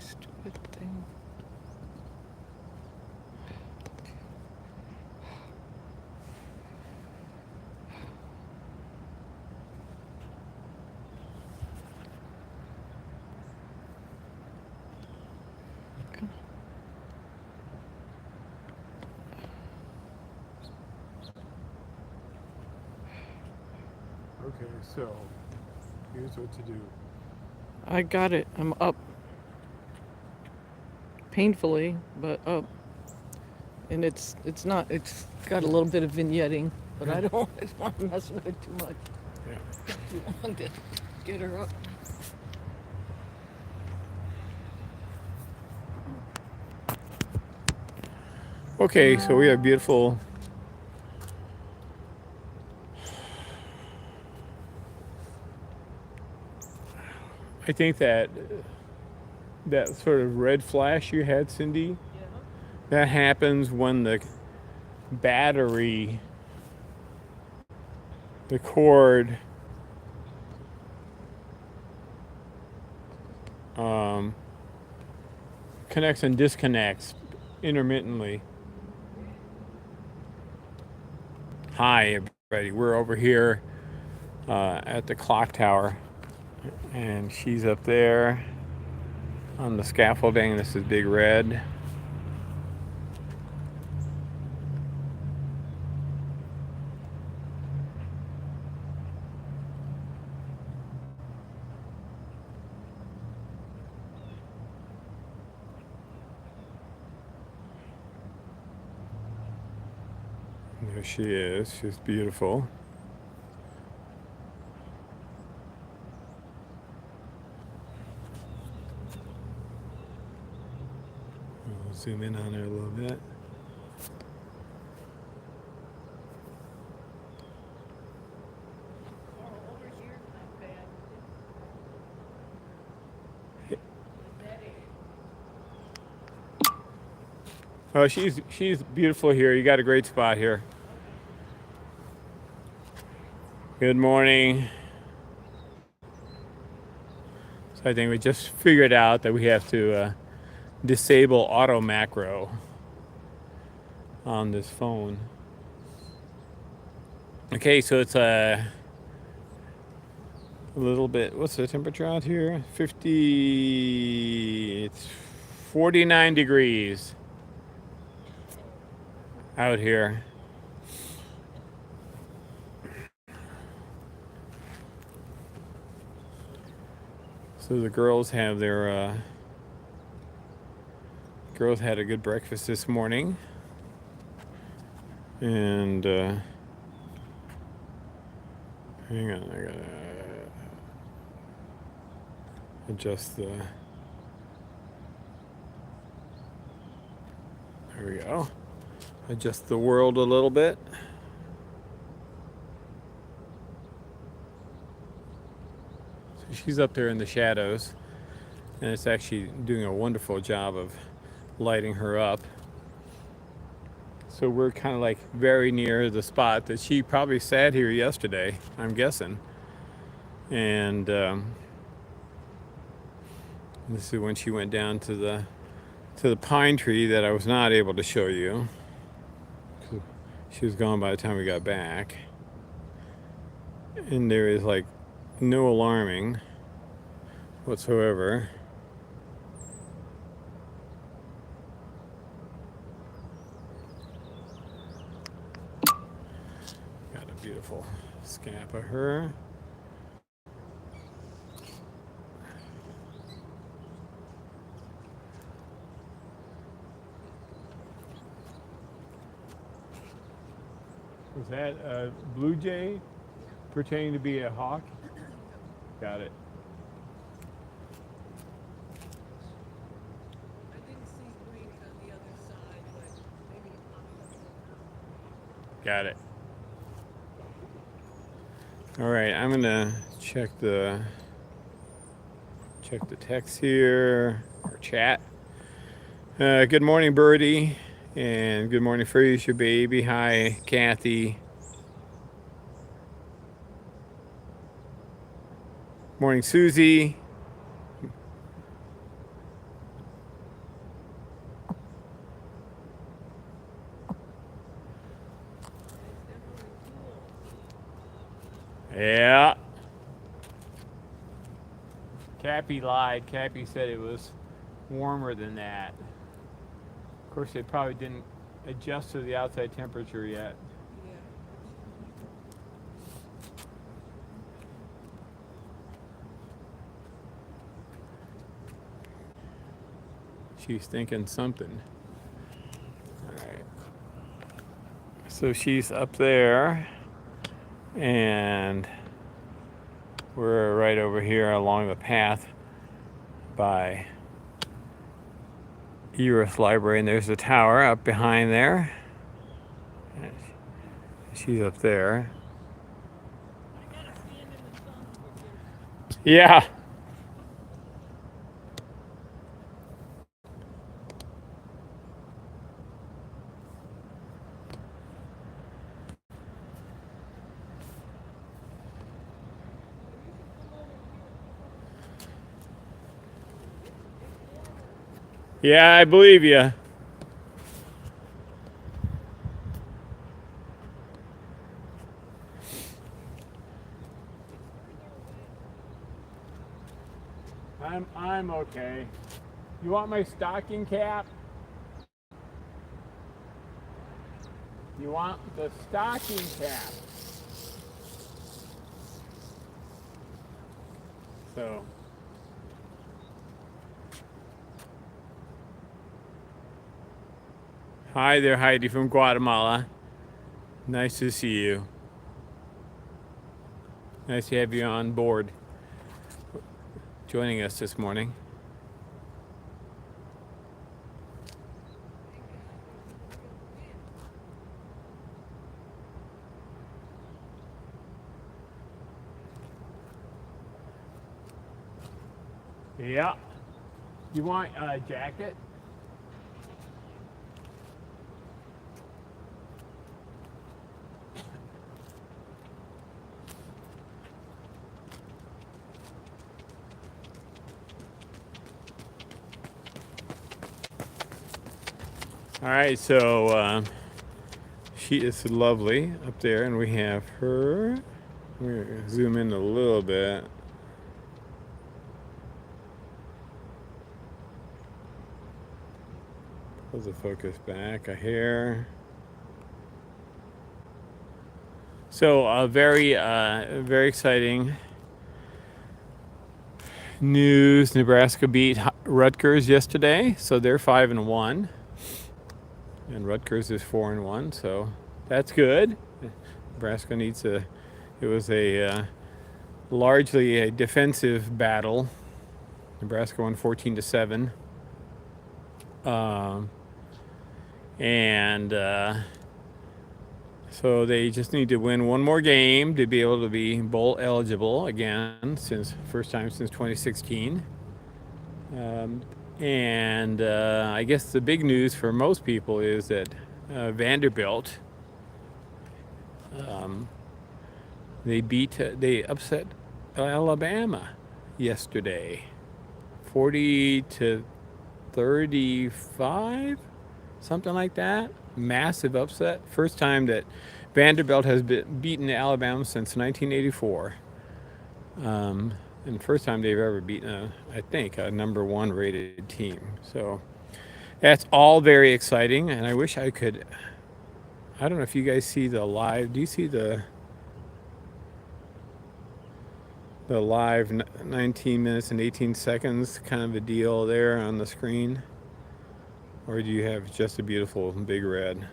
Stupid thing. Okay, so here's what to do. I got it. I'm up. Painfully, but up. And it's not. It's got a little bit of vignetting, but Yeah. I don't want to mess with it too much. Yeah. Too long to get her up. Okay, so we have beautiful. I think that sort of red flash you had, Cindy, Yeah. that happens when the battery, the cord, um, connects and disconnects intermittently. Hi, everybody. We're over here at the clock tower, and she's up there on the scaffolding. This is Big Red. There she is. She's beautiful. We'll zoom in on her a little bit. Oh, she's beautiful here. You got a great spot here. Good morning. So I think we just figured out that we have to disable auto macro on this phone. Okay, so it's a little bit. What's the temperature out here? 50. It's 49 degrees out here. So the girls have their girls had a good breakfast this morning, and hang on, I gotta adjust the. There we go. Adjust the world a little bit. So she's up there in the shadows, and it's actually doing a wonderful job of lighting her up. So we're kind of like very near the spot that she probably sat here yesterday, I'm guessing. And this is when she went down to the pine tree that I was not able to show you. She was gone by the time we got back. And there is like no alarming whatsoever. Got a beautiful scap of her. Was that a blue jay pretending to be a hawk? Got it. I didn't see green on the other side, but maybe it popped up now. Got it. All right, I'm gonna check the text here or chat. Good morning, Birdie, and good morning, Freeze, your baby. Hi, Kathy. Morning, Susie. Cappy lied. Cappy said it was warmer than that. Of course, they probably didn't adjust to the outside temperature yet. She's thinking something. All right. So she's up there, and we're right over here along the path by Earth Library, and there's the tower up behind there. She's up there. Yeah. Yeah, I believe you. I'm okay. You want my stocking cap? You want the stocking cap? So. Hi there, Heidi from Guatemala. Nice to see you. Nice to have you on board, joining us this morning. Yeah. You want a jacket? All right, so she is lovely up there, and we have her. We're gonna zoom in a little bit. Pull the focus back a hair. So very exciting news. Nebraska beat Rutgers yesterday, so they're 5-1, and Rutgers is 4-1. So that's good. Nebraska needs a. It was a largely a defensive battle. Nebraska won 14-7, and so they just need to win one more game to be able to be bowl eligible again, since first time since 2016. And I guess the big news for most people is that Vanderbilt, they upset Alabama yesterday, 40-35, something like that. Massive upset. First time that Vanderbilt has beaten Alabama since 1984. And first time they've ever beaten, I think, a number one rated team. So that's all very exciting. And I wish I could. I don't know if you guys see the live. Do you see the live 19 minutes and 18 seconds kind of a deal there on the screen? Or do you have just a beautiful big red?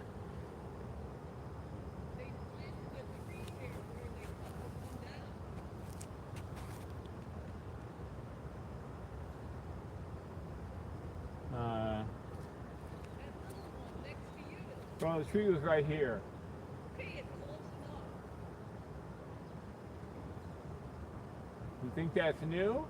Well, the tree was right here. You think that's new?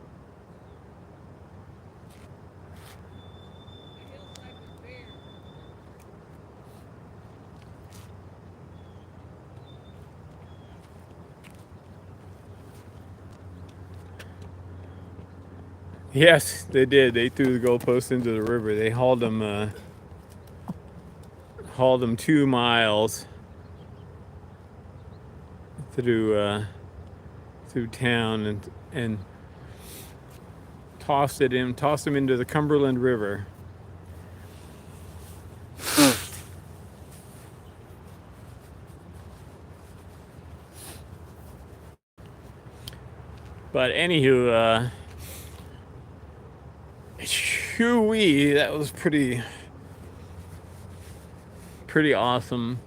Yes, they did. They threw the goalpost into the river. They hauled them 2 miles through town, and tossed him into the Cumberland River. But anywho, shoo-wee, that was pretty awesome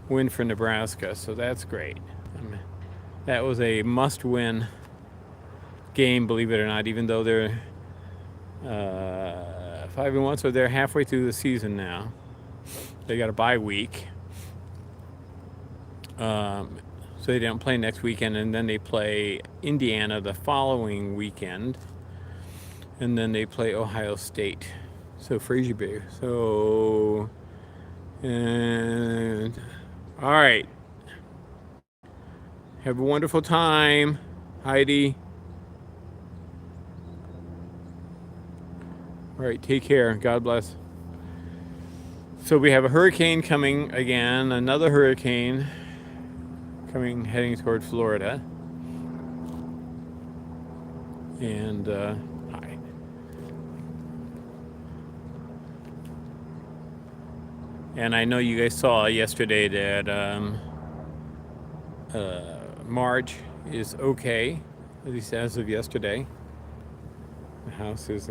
win for Nebraska, so that's great. That was a must-win game, believe it or not, even though they're 5-1, so they're halfway through the season now. They got a bye week. So they don't play next weekend, and then they play Indiana the following weekend, and then they play Ohio State. So Frazier Bay. So, and all right. Have a wonderful time, Heidi. All right, take care. God bless. So we have a hurricane coming again, another hurricane heading toward Florida. And hi. And I know you guys saw yesterday that Marge is okay, at least as of yesterday. The house is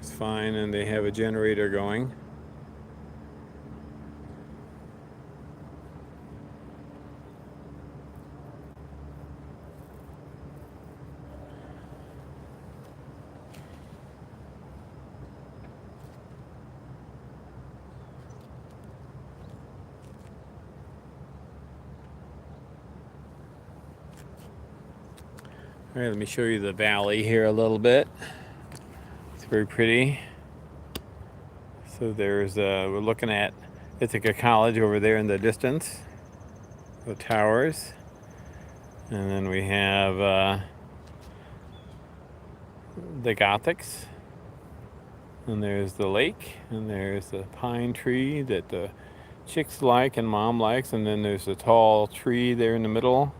fine, and they have a generator going. All right, let me show you the valley here a little bit. It's very pretty. So there's, we're looking at Ithaca College over there in the distance, the towers. And then we have the Gothics. And there's the lake, and there's the pine tree that the chicks like and mom likes. And then there's a tall tree there in the middle,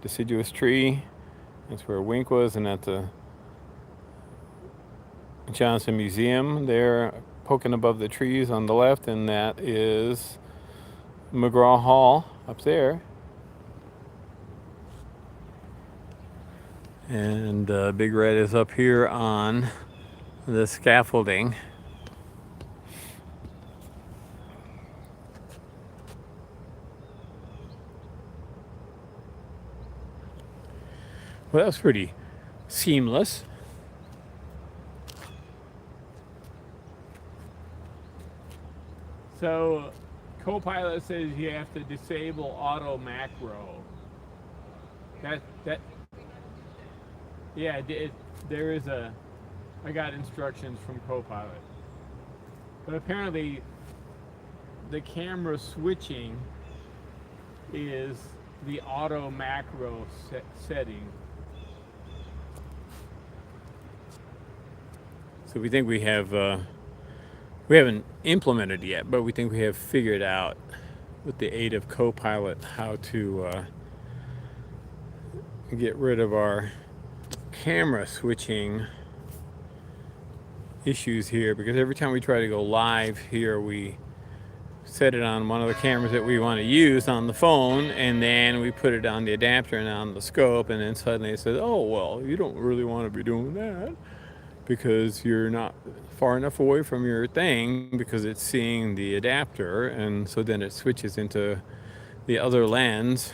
deciduous tree. That's where Wink was, and at the Johnson Museum there, poking above the trees on the left, and that is McGraw Hall up there. And Big Red is up here on the scaffolding. Well, that was pretty seamless. So, Copilot says you have to disable auto macro. Yeah, there is I got instructions from Copilot. But apparently, the camera switching is the auto macro setting. So we think we haven't implemented yet, but we think we have figured out with the aid of Copilot how to get rid of our camera switching issues here, because every time we try to go live here, we set it on one of the cameras that we want to use on the phone, and then we put it on the adapter and on the scope, and then suddenly it says, oh, well, you don't really want to be doing that because you're not far enough away from your thing, because it's seeing the adapter, and so then it switches into the other lens.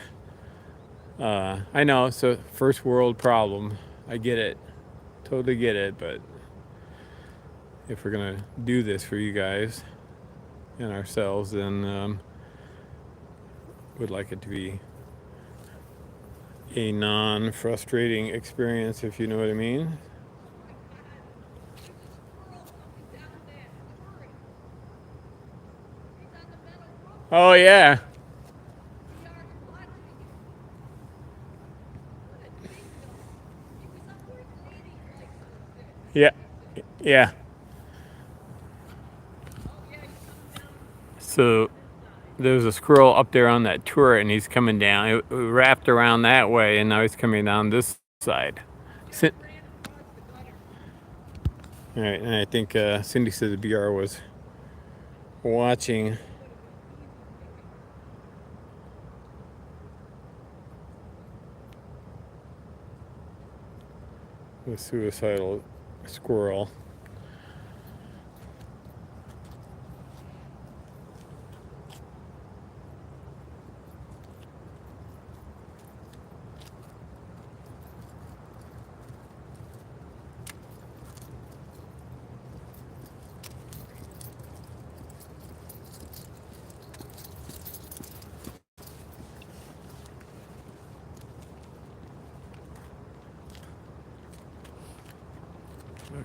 I know it's a first world problem. I get it, totally get it, but if we're gonna do this for you guys and ourselves, then would like it to be a non-frustrating experience, if you know what I mean. Oh yeah. Yeah. Yeah. So there's a squirrel up there on that turret, and he's coming down. It wrapped around that way, and now he's coming down this side. Sit. All right, and I think Cindy said the BR was watching the suicidal squirrel.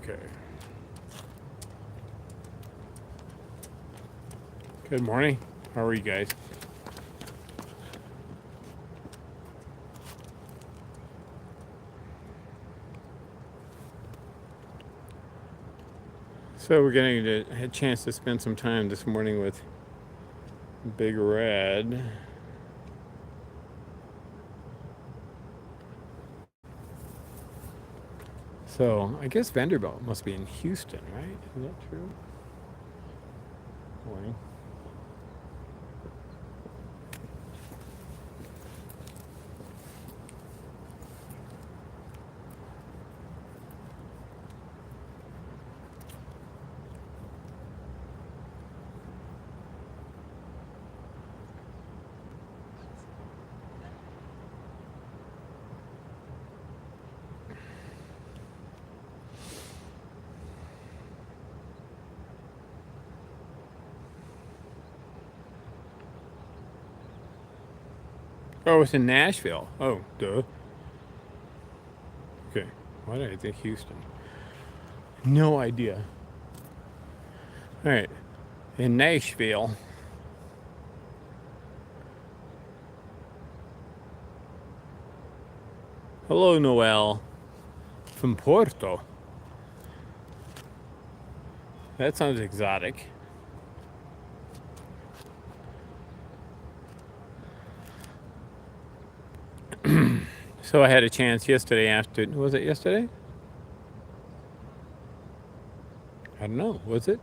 Okay. Good morning. How are you guys? So we're getting a chance to spend some time this morning with Big Red. So I guess Vanderbilt must be in Houston, right? Is that true? Morning. Oh, it's in Nashville. Oh, duh. Okay. Why did I think Houston? No idea. All right. In Nashville. Hello, Noel. From Porto. That sounds exotic. So I had a chance yesterday after. Was it yesterday? I don't know. Was it?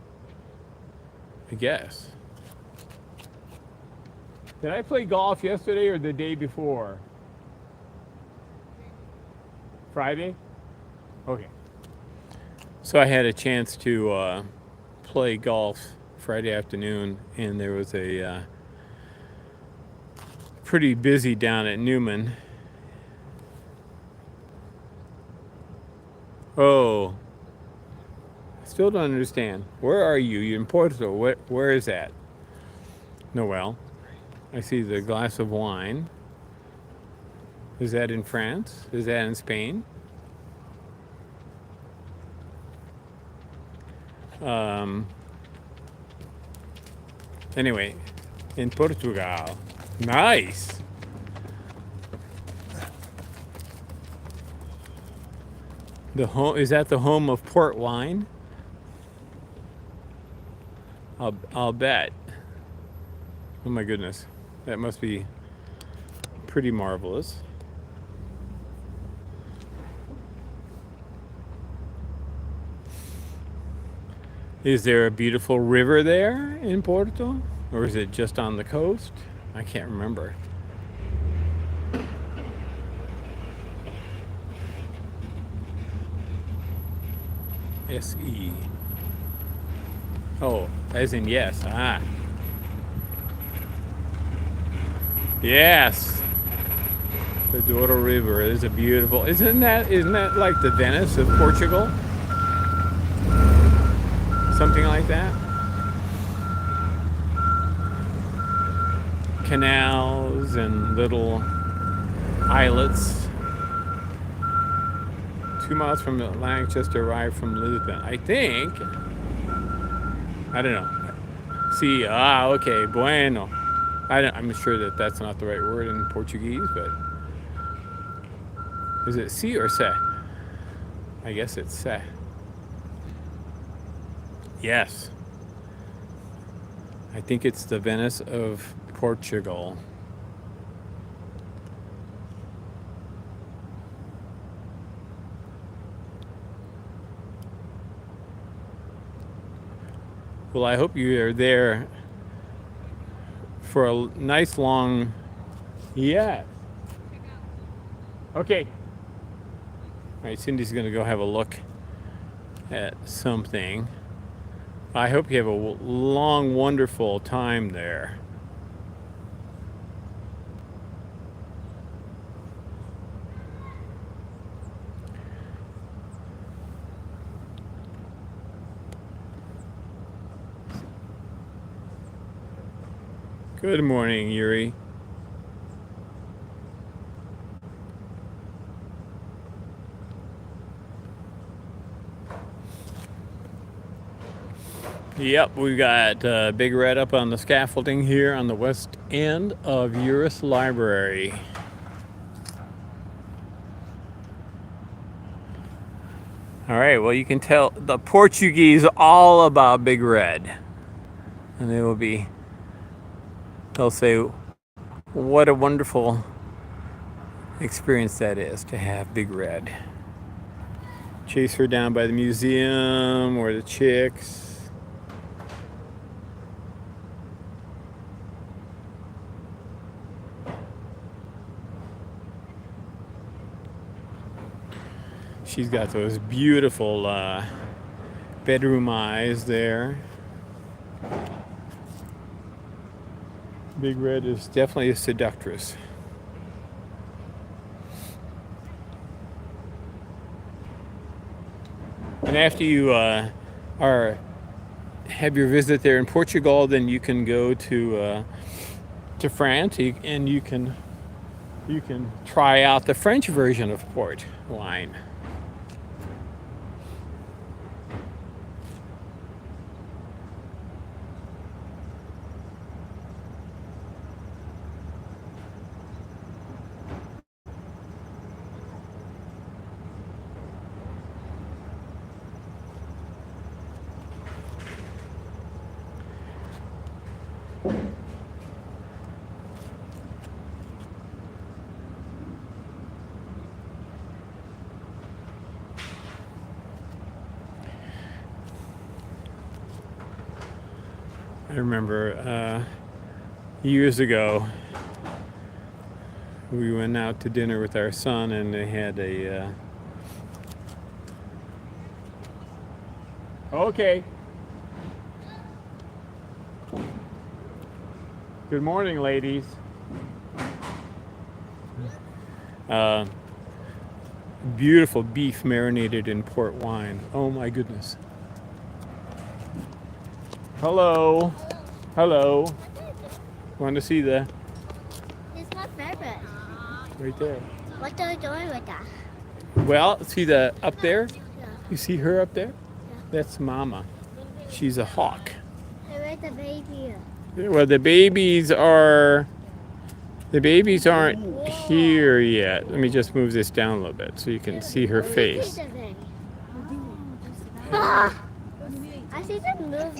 I guess. Did I play golf yesterday or the day before? Friday? Okay. So I had a chance to play golf Friday afternoon, and there was a pretty busy down at Newman. Oh, I still don't understand. Where are you? You're in Porto. Where is that? Noel. I see the glass of wine. Is that in France? Is that in Spain? Um, anyway, in Portugal. Nice. The home is that the home of port wine? I'll bet. Oh my goodness, that must be pretty marvelous. Is there a beautiful river there in Porto, or is it just on the coast? I can't remember. SE. Oh, as in yes. Ah. Yes. The Douro River is a beautiful. Isn't that like the Venice of Portugal? Something like that. Canals and little islets. 2 miles from the Atlantic, just arrived from Lisbon. I think. I don't know. See, okay, bueno. I'm sure that that's not the right word in Portuguese, but is it si or se? I guess it's se. Yes. I think it's the Venice of Portugal. Well, I hope you are there for a nice long. Yeah. Okay. All right, Cindy's gonna go have a look at something. I hope you have a long, wonderful time there. Good morning, Yuri. Yep, we got Big Red up on the scaffolding here on the west end of Uris Library. All right, well, you can tell the Portuguese all about Big Red. And they'll say, what a wonderful experience that is to have Big Red. Chase her down by the museum or the chicks. She's got those beautiful bedroom eyes there. Big Red is definitely a seductress. And after you have your visit there in Portugal, then you can go to France, and you can try out the French version of port wine. I remember years ago, we went out to dinner with our son, and they had a. Okay. Good morning, ladies. Beautiful beef marinated in port wine. Oh my goodness. Hello. Hello. Want to see the? It's my favorite. Right there. What are you doing with that? Well, see the up there? Yeah. You see her up there? Yeah. That's Mama. She's a hawk. Hey, where's the baby? Well, the babies aren't here yet. Let me just move this down a little bit so you can see her face. I see them move.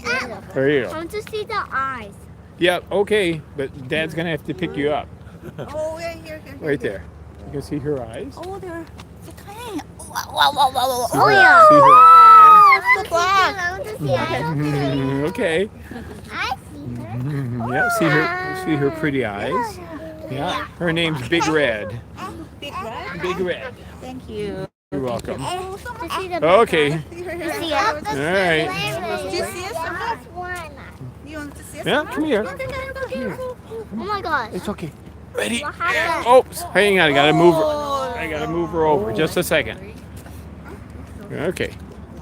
There you I go. want to see the eyes. Yeah, okay, but Dad's gonna have to pick you up. Oh, yeah, here. Right there. You can see her eyes. Oh, they're so tiny. Wow. See Oh, her- yeah. see her eyes? It's the black. I want to see eyes. Okay. I see her. Yeah, see her pretty eyes. Yeah. Her name's Big Red. Big red. Big Red. Thank you. You're welcome. Oh, so much. To see the Okay. See her To here. see All right. Do you see us? one. You want to see us? Yeah, come here. Oh my gosh. It's okay. Ready? What happened? Oh, hang on. I gotta move her. I gotta move her over. Just a second. Okay.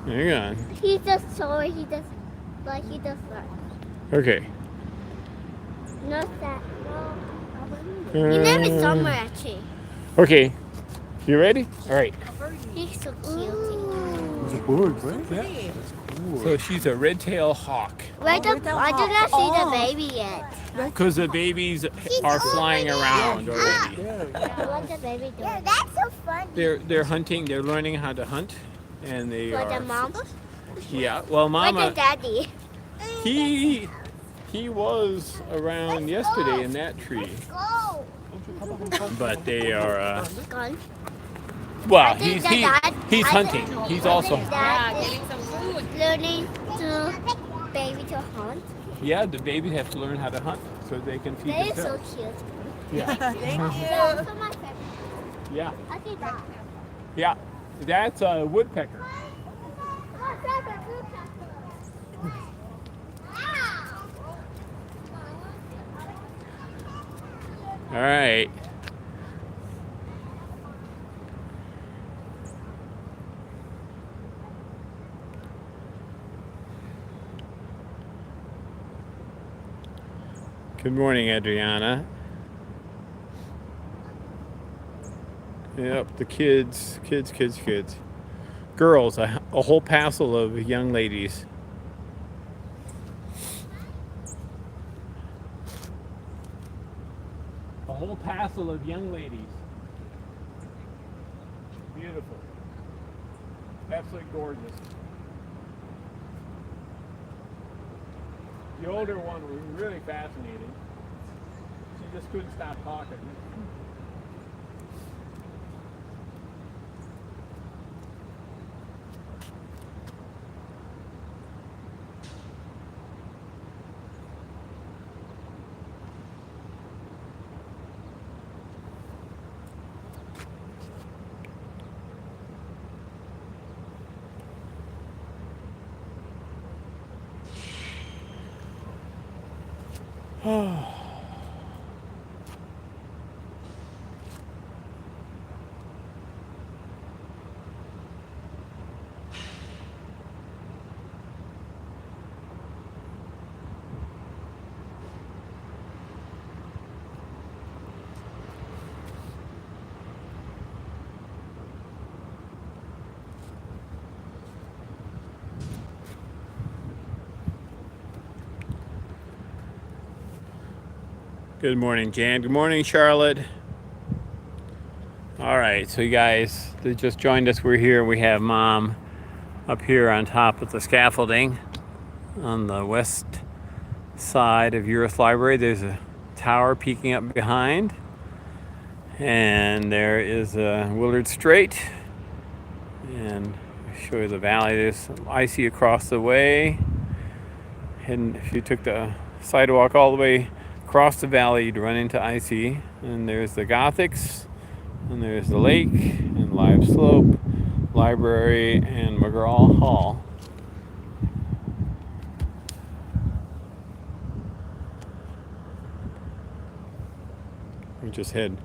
Hang on. He just saw it. He just like. Okay. No that. No. He named it somewhere actually. Okay. You ready? All right. He's so cute. So she's a red-tailed hawk. Why did I see the baby yet? Because the babies are flying around already. What's the baby doing? That's so funny. They're hunting. They're learning how to hunt, and they What the are. mom? Yeah. Well, What the Mama, daddy? he was around yesterday in that tree, Go. but they are. Gone. Well, I think he's hunting. He's also. Dad is learning to baby to Yeah, the babies have to learn how to hunt so they can feed That is so themselves. cute. Yeah. Thank Yeah, you. that's my favorite. Yeah. I think that. Yeah. That's a woodpecker. My favorite woodpecker. Wow. All right. Good morning, Adriana. Yep, the kids. Girls, a whole passel of young ladies. A whole passel of young ladies. Beautiful. Absolutely gorgeous. The older one was really fascinating. She just couldn't stop talking. Good morning, Jan. Good morning, Charlotte. All right, so you guys that just joined us, we're here. We have Mom up here on top of the scaffolding on the west side of Eurus Library. There's a tower peeking up behind, and there is Willard Strait, and I'll show you the valley. There's some icy across the way, and if you took the sidewalk all the way across the valley, you'd run into icy. And there's the Gothics, and there's the lake, and Live Slope, Library, and McGraw Hall. We just had a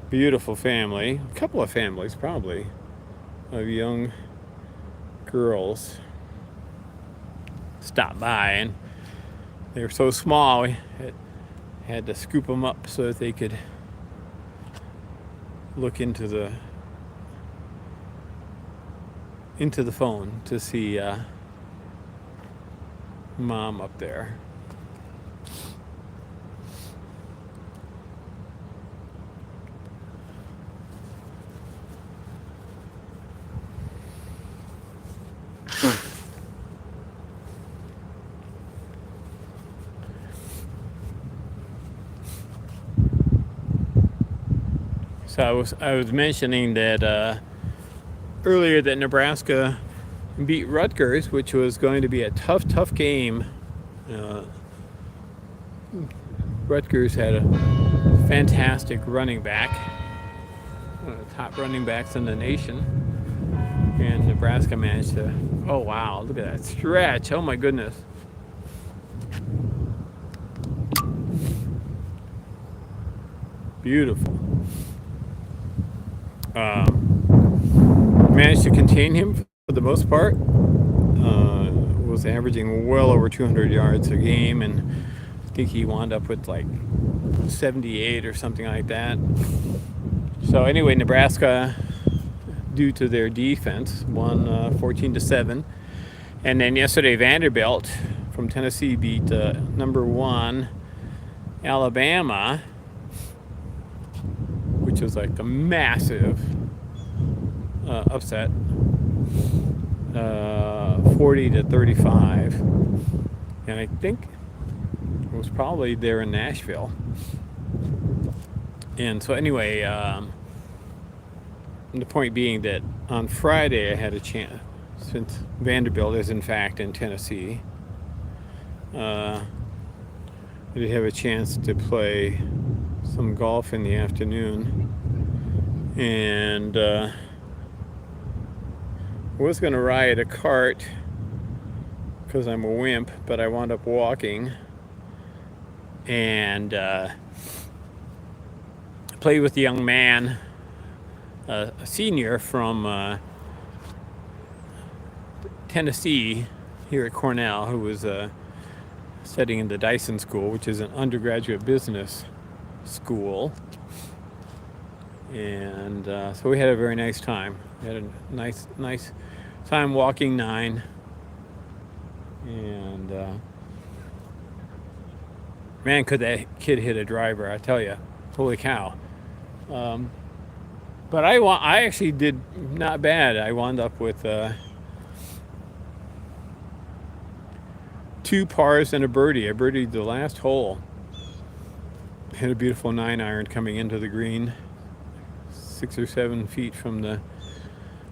beautiful family, a couple of families probably, of young girls stop by, and they were so small we had to scoop them up so that they could look into the phone to see Mom up there. So I was mentioning that earlier that Nebraska beat Rutgers, which was going to be a tough game. Rutgers had a fantastic running back, one of the top running backs in the nation, and Nebraska managed to. Oh wow! Look at that stretch! Oh my goodness! Beautiful. Managed to contain him for the most part. Was averaging well over 200 yards a game, and I think he wound up with like 78 or something like that. So anyway, Nebraska, due to their defense, won 14-7. And then yesterday, Vanderbilt from Tennessee beat number 1 Alabama, which was like a massive upset, 40-35, and I think it was probably there in Nashville. And so anyway, the point being that on Friday I had a chance, since Vanderbilt is in fact in Tennessee, I did have a chance to play some golf in the afternoon, and I was going to ride a cart because I'm a wimp, but I wound up walking and played with a young man, a senior from Tennessee here at Cornell, who was studying in the Dyson School, which is an undergraduate business school. And so we had a very nice time. We had a nice time walking 9. And man, could that kid hit a driver, I tell you. Holy cow. But I actually did not bad. I wound up with 2 pars and a birdie. I birdied the last hole. Hit a beautiful 9-iron coming into the green, 6 or 7 feet from the.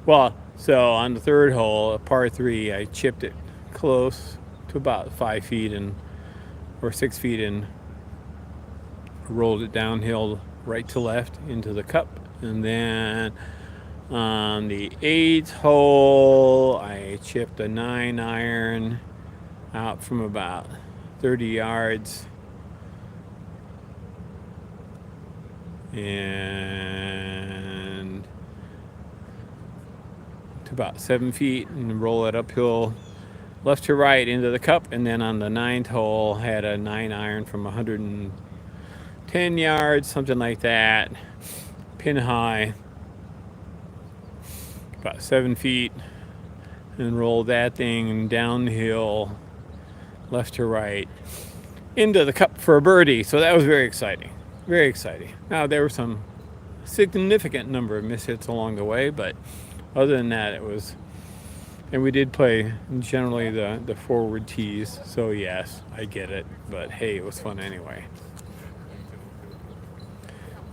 Well, so on the 3rd hole, a par 3, I chipped it close to about 5 feet or 6 feet and rolled it downhill right to left into the cup. And then on the 8th hole, I chipped a 9-iron out from about 30 yards and to about 7 feet and roll it uphill left to right into the cup. And then on the 9th hole, had a 9-iron from 110 yards, something like that, pin high, about 7 feet, and rolled that thing downhill left to right into the cup for a birdie. So that was very exciting. Very exciting. Now there were some significant number of mishits along the way, but other than that, it was. And we did play generally the forward tees. So yes, I get it. But hey, it was fun anyway.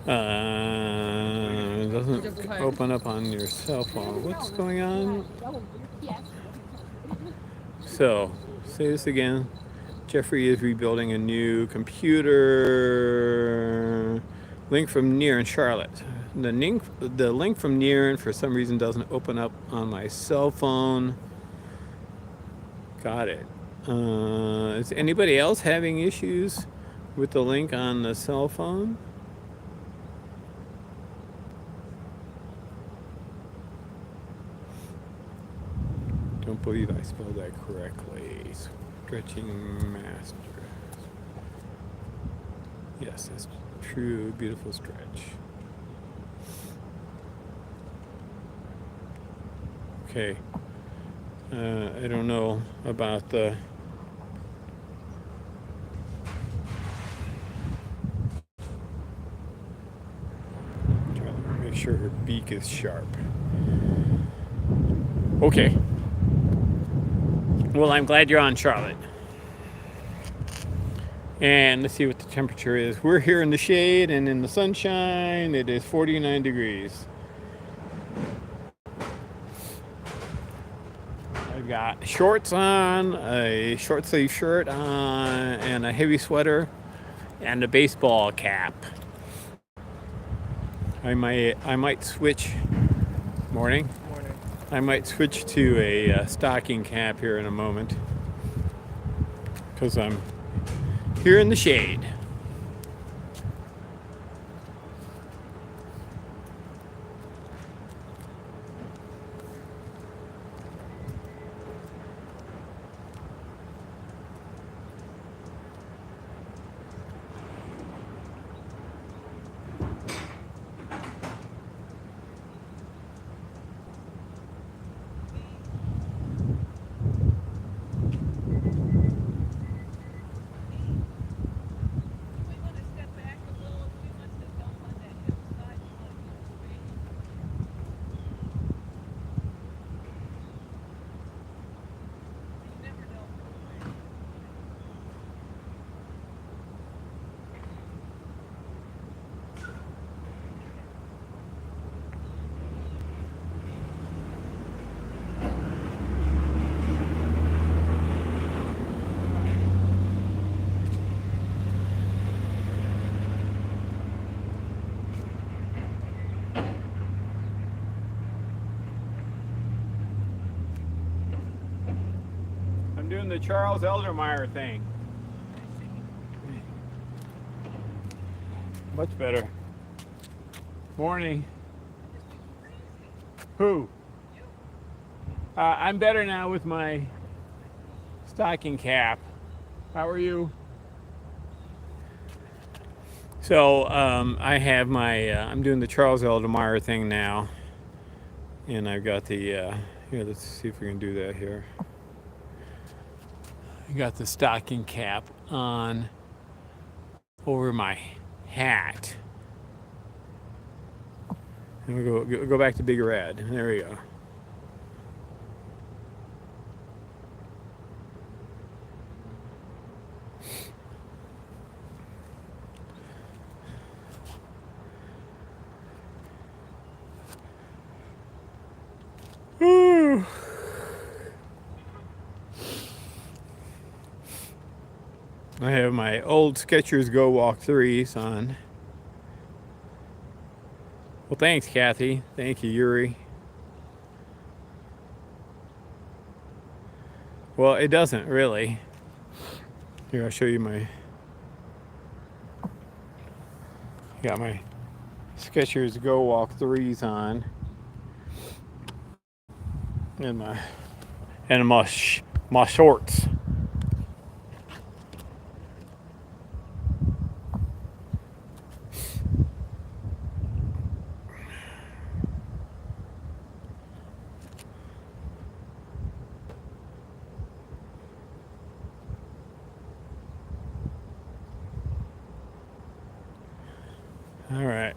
It doesn't open up on your cell phone. What's going on? So, say this again. Jeffrey is rebuilding a new computer. Link from Near in Charlotte. The link from Near for some reason doesn't open up on my cell phone. Got it. Is anybody else having issues with the link on the cell phone? Don't believe I spelled that correctly. Stretching master. Yes, that's true. Beautiful stretch. Okay. I don't know about the. Try to make sure her beak is sharp. Okay. Well, I'm glad you're on, Charlotte. And let's see what the temperature is. We're here in the shade and in the sunshine. It is 49 degrees. I've got shorts on, a short sleeve shirt on, and a heavy sweater, and a baseball cap. I might switch. Morning. I might switch to a stocking cap here in a moment because I'm here in the shade. doing the Charles Eldermeyer thing. Much better. Morning. Who? I'm better now with my stocking cap. How are you? So I have my, I'm doing the Charles Eldermeyer thing now. And I've got the, here, let's see if we can do that here. I got the stocking cap on over my hat. And we go back to Big Red. There we go. I have my old Skechers Go Walk 3s on. Well, thanks, Kathy. Thank you, Yuri. Well, it doesn't really. Here, I'll show you my... Got my Skechers Go Walk 3s on. And my shorts. All right.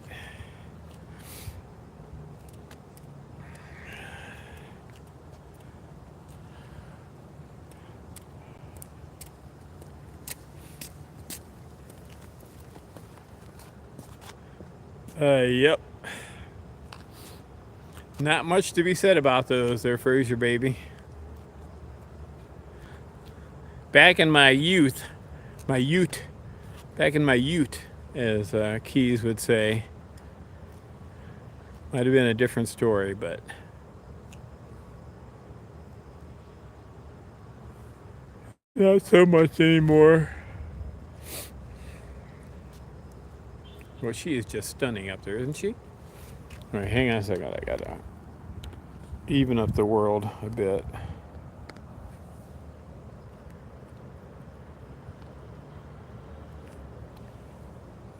Yep. Not much to be said about those there, Fraser baby. Back in my ute, back in my ute, as Keys would say, might have been a different story, but not so much anymore. Well, she is just stunning up there, isn't she? All right, hang on a second. I gotta even up the world a bit.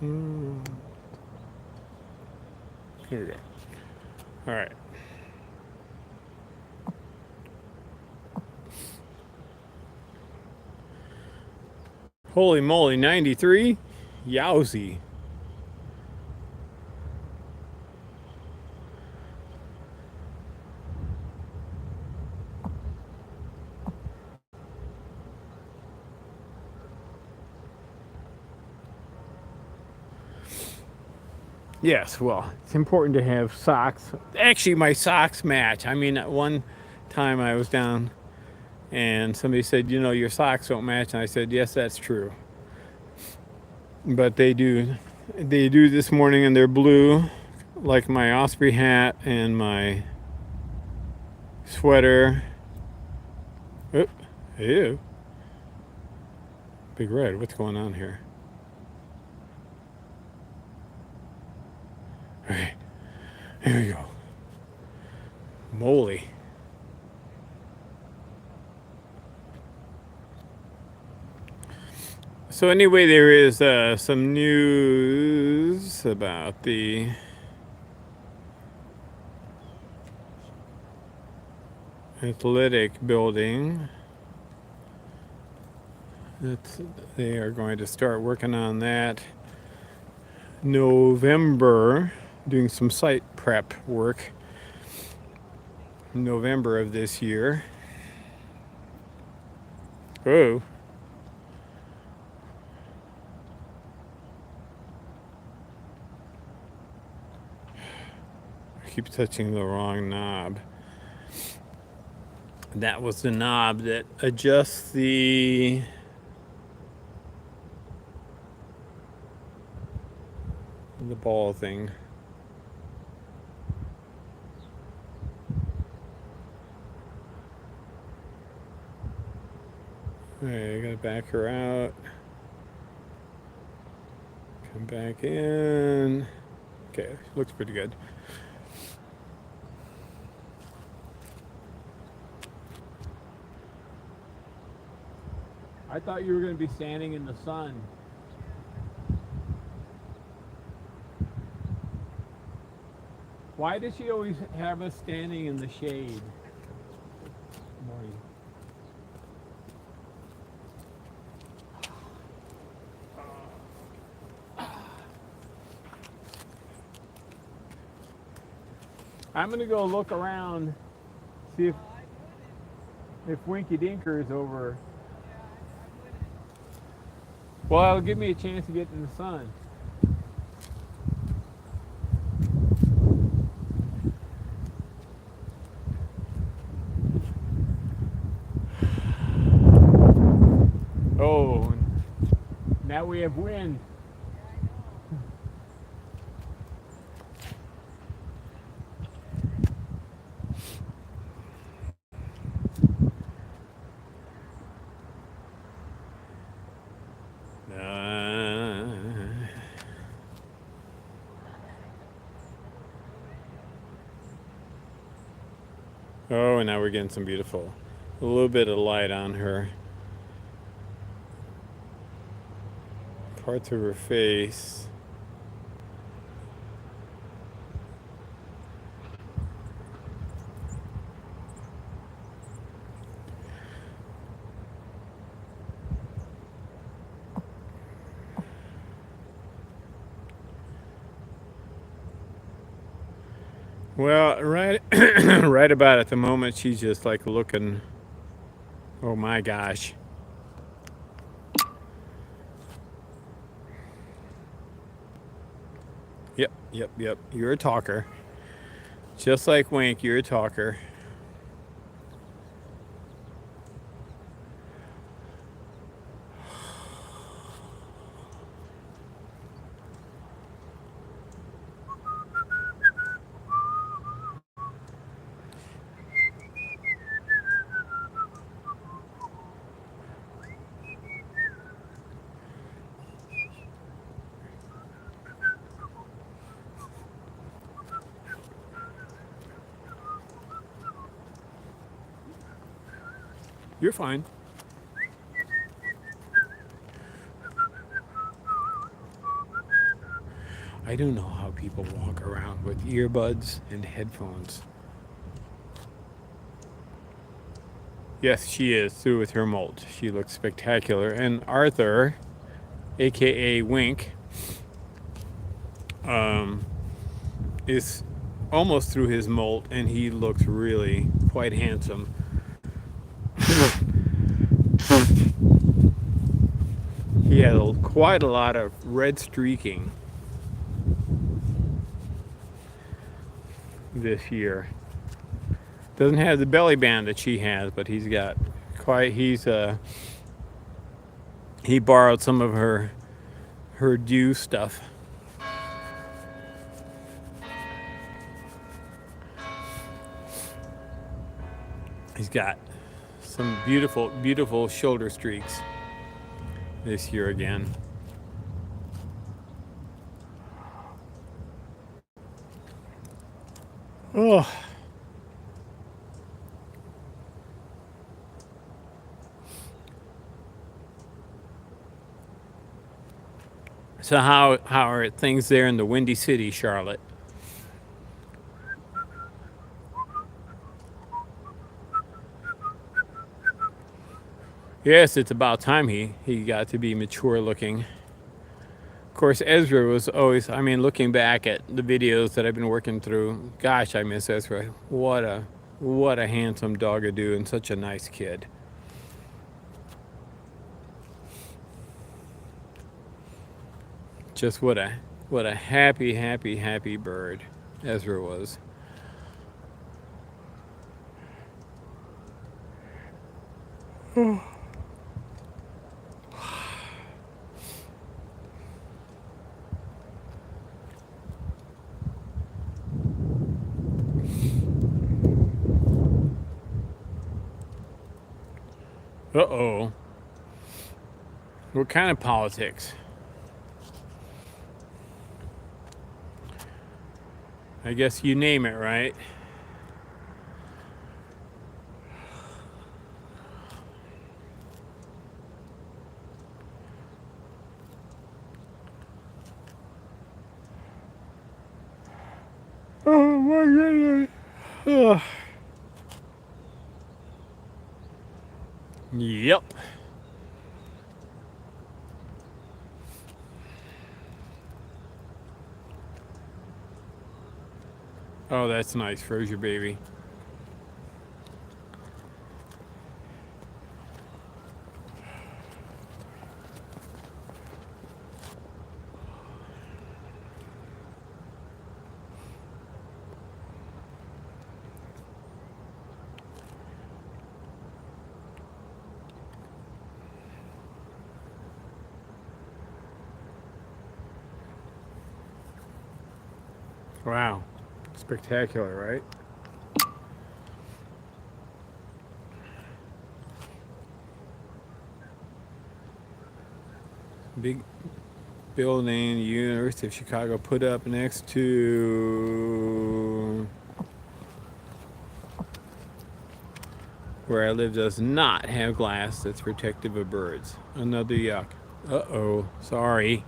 Here we go. All right. Holy moly, 93? Yowzy. Yes, well, it's important to have socks. Actually, my socks match. I mean, one time I was down and somebody said, you know, your socks don't match. And I said, yes, that's true. But they do. They do this morning, and they're blue, like my Osprey hat and my sweater. Oh, ew. Big Red, what's going on here? All right, here we go. Moly. So anyway, there is some news about the athletic building. They are going to start working on that November, doing some site prep work November of this year. Oh. I keep touching the wrong knob. That was the knob that adjusts the ball thing. Alright, I gotta back her out. Come back in. Okay, looks pretty good. I thought you were going to be standing in the sun. Why does she always have us standing in the shade? Good morning. I'm going to go look around, see if Winky Dinker is over. Well, it'll give me a chance to get in the sun. Oh, now we have wind. Oh, and now we're getting some beautiful, a little bit of light on her. Parts of her face. Well, right, right about at the moment, she's just like looking. Oh my gosh. Yep. You're a talker. Just like Wink, you're a talker. You're fine. I don't know how people walk around with earbuds and headphones. Yes, she is through with her molt. She looks spectacular. And Arthur, aka Wink, is almost through his molt, and he looks really quite handsome. He has quite a lot of red streaking this year. Doesn't have the belly band that she has, but he's got quite. He borrowed some of her dew stuff. He's got some beautiful shoulder streaks this year again. Oh. So how are things there in the Windy City, Charlotte? Yes, it's about time he got to be mature looking. Of course, Ezra was always, I mean, looking back at the videos that I've been working through, gosh, I miss Ezra. What a handsome dog-a-doo and such a nice kid. Just what a happy bird Ezra was. Uh-oh. What kind of politics? I guess you name it, right? Oh my goodness. Ugh. Yep. Oh, that's nice. Froze your baby. Wow. Spectacular, right? Big building the University of Chicago put up next to where I live does not have glass that's protective of birds. Another yuck. Uh-oh. Sorry.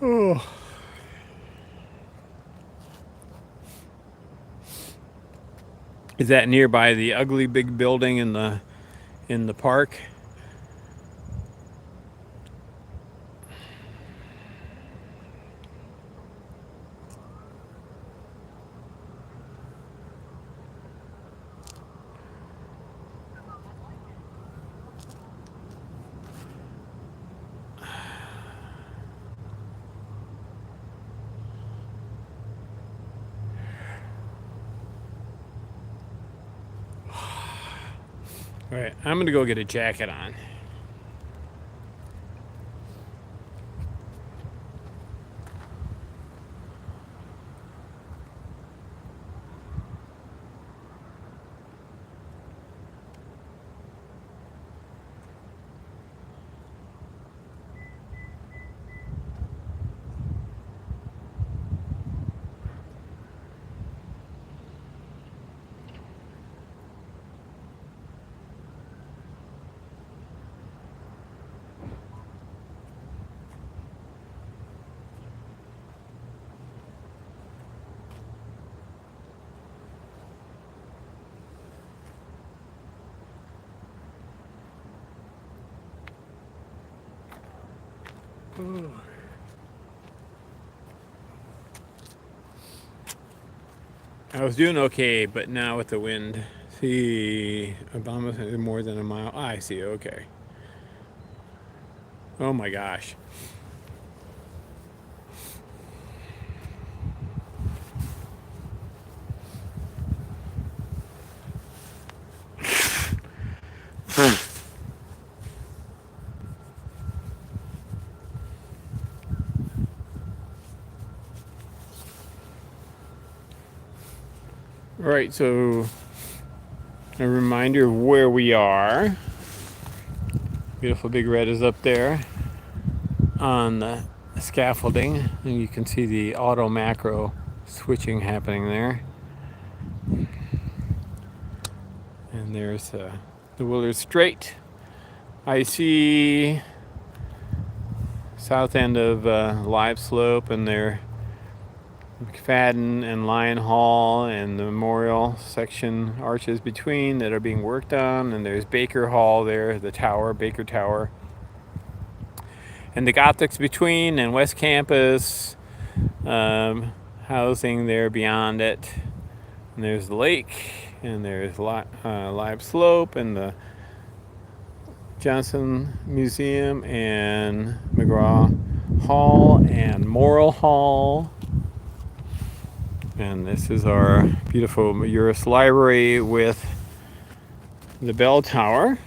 Oh. Is that nearby the ugly big building in the park? All right, I'm gonna go get a jacket on. I was doing okay, but now with the wind, see, Obama's more than a mile. I see. Okay. Oh my gosh. All right, so a reminder of where we are. Beautiful Big Red is up there on the scaffolding, and you can see the auto macro switching happening there. And there's the Willard Strait. I see south end of Live Slope, and there McFadden and Lion Hall and the memorial section arches between that are being worked on, and there's Baker Hall there, the tower, Baker Tower, and the Gothics between, and West Campus housing there beyond it, and there's the lake, and there's Live Slope and the Johnson Museum and McGraw Hall and Morrill Hall. And this is our beautiful Uris Library with the bell tower.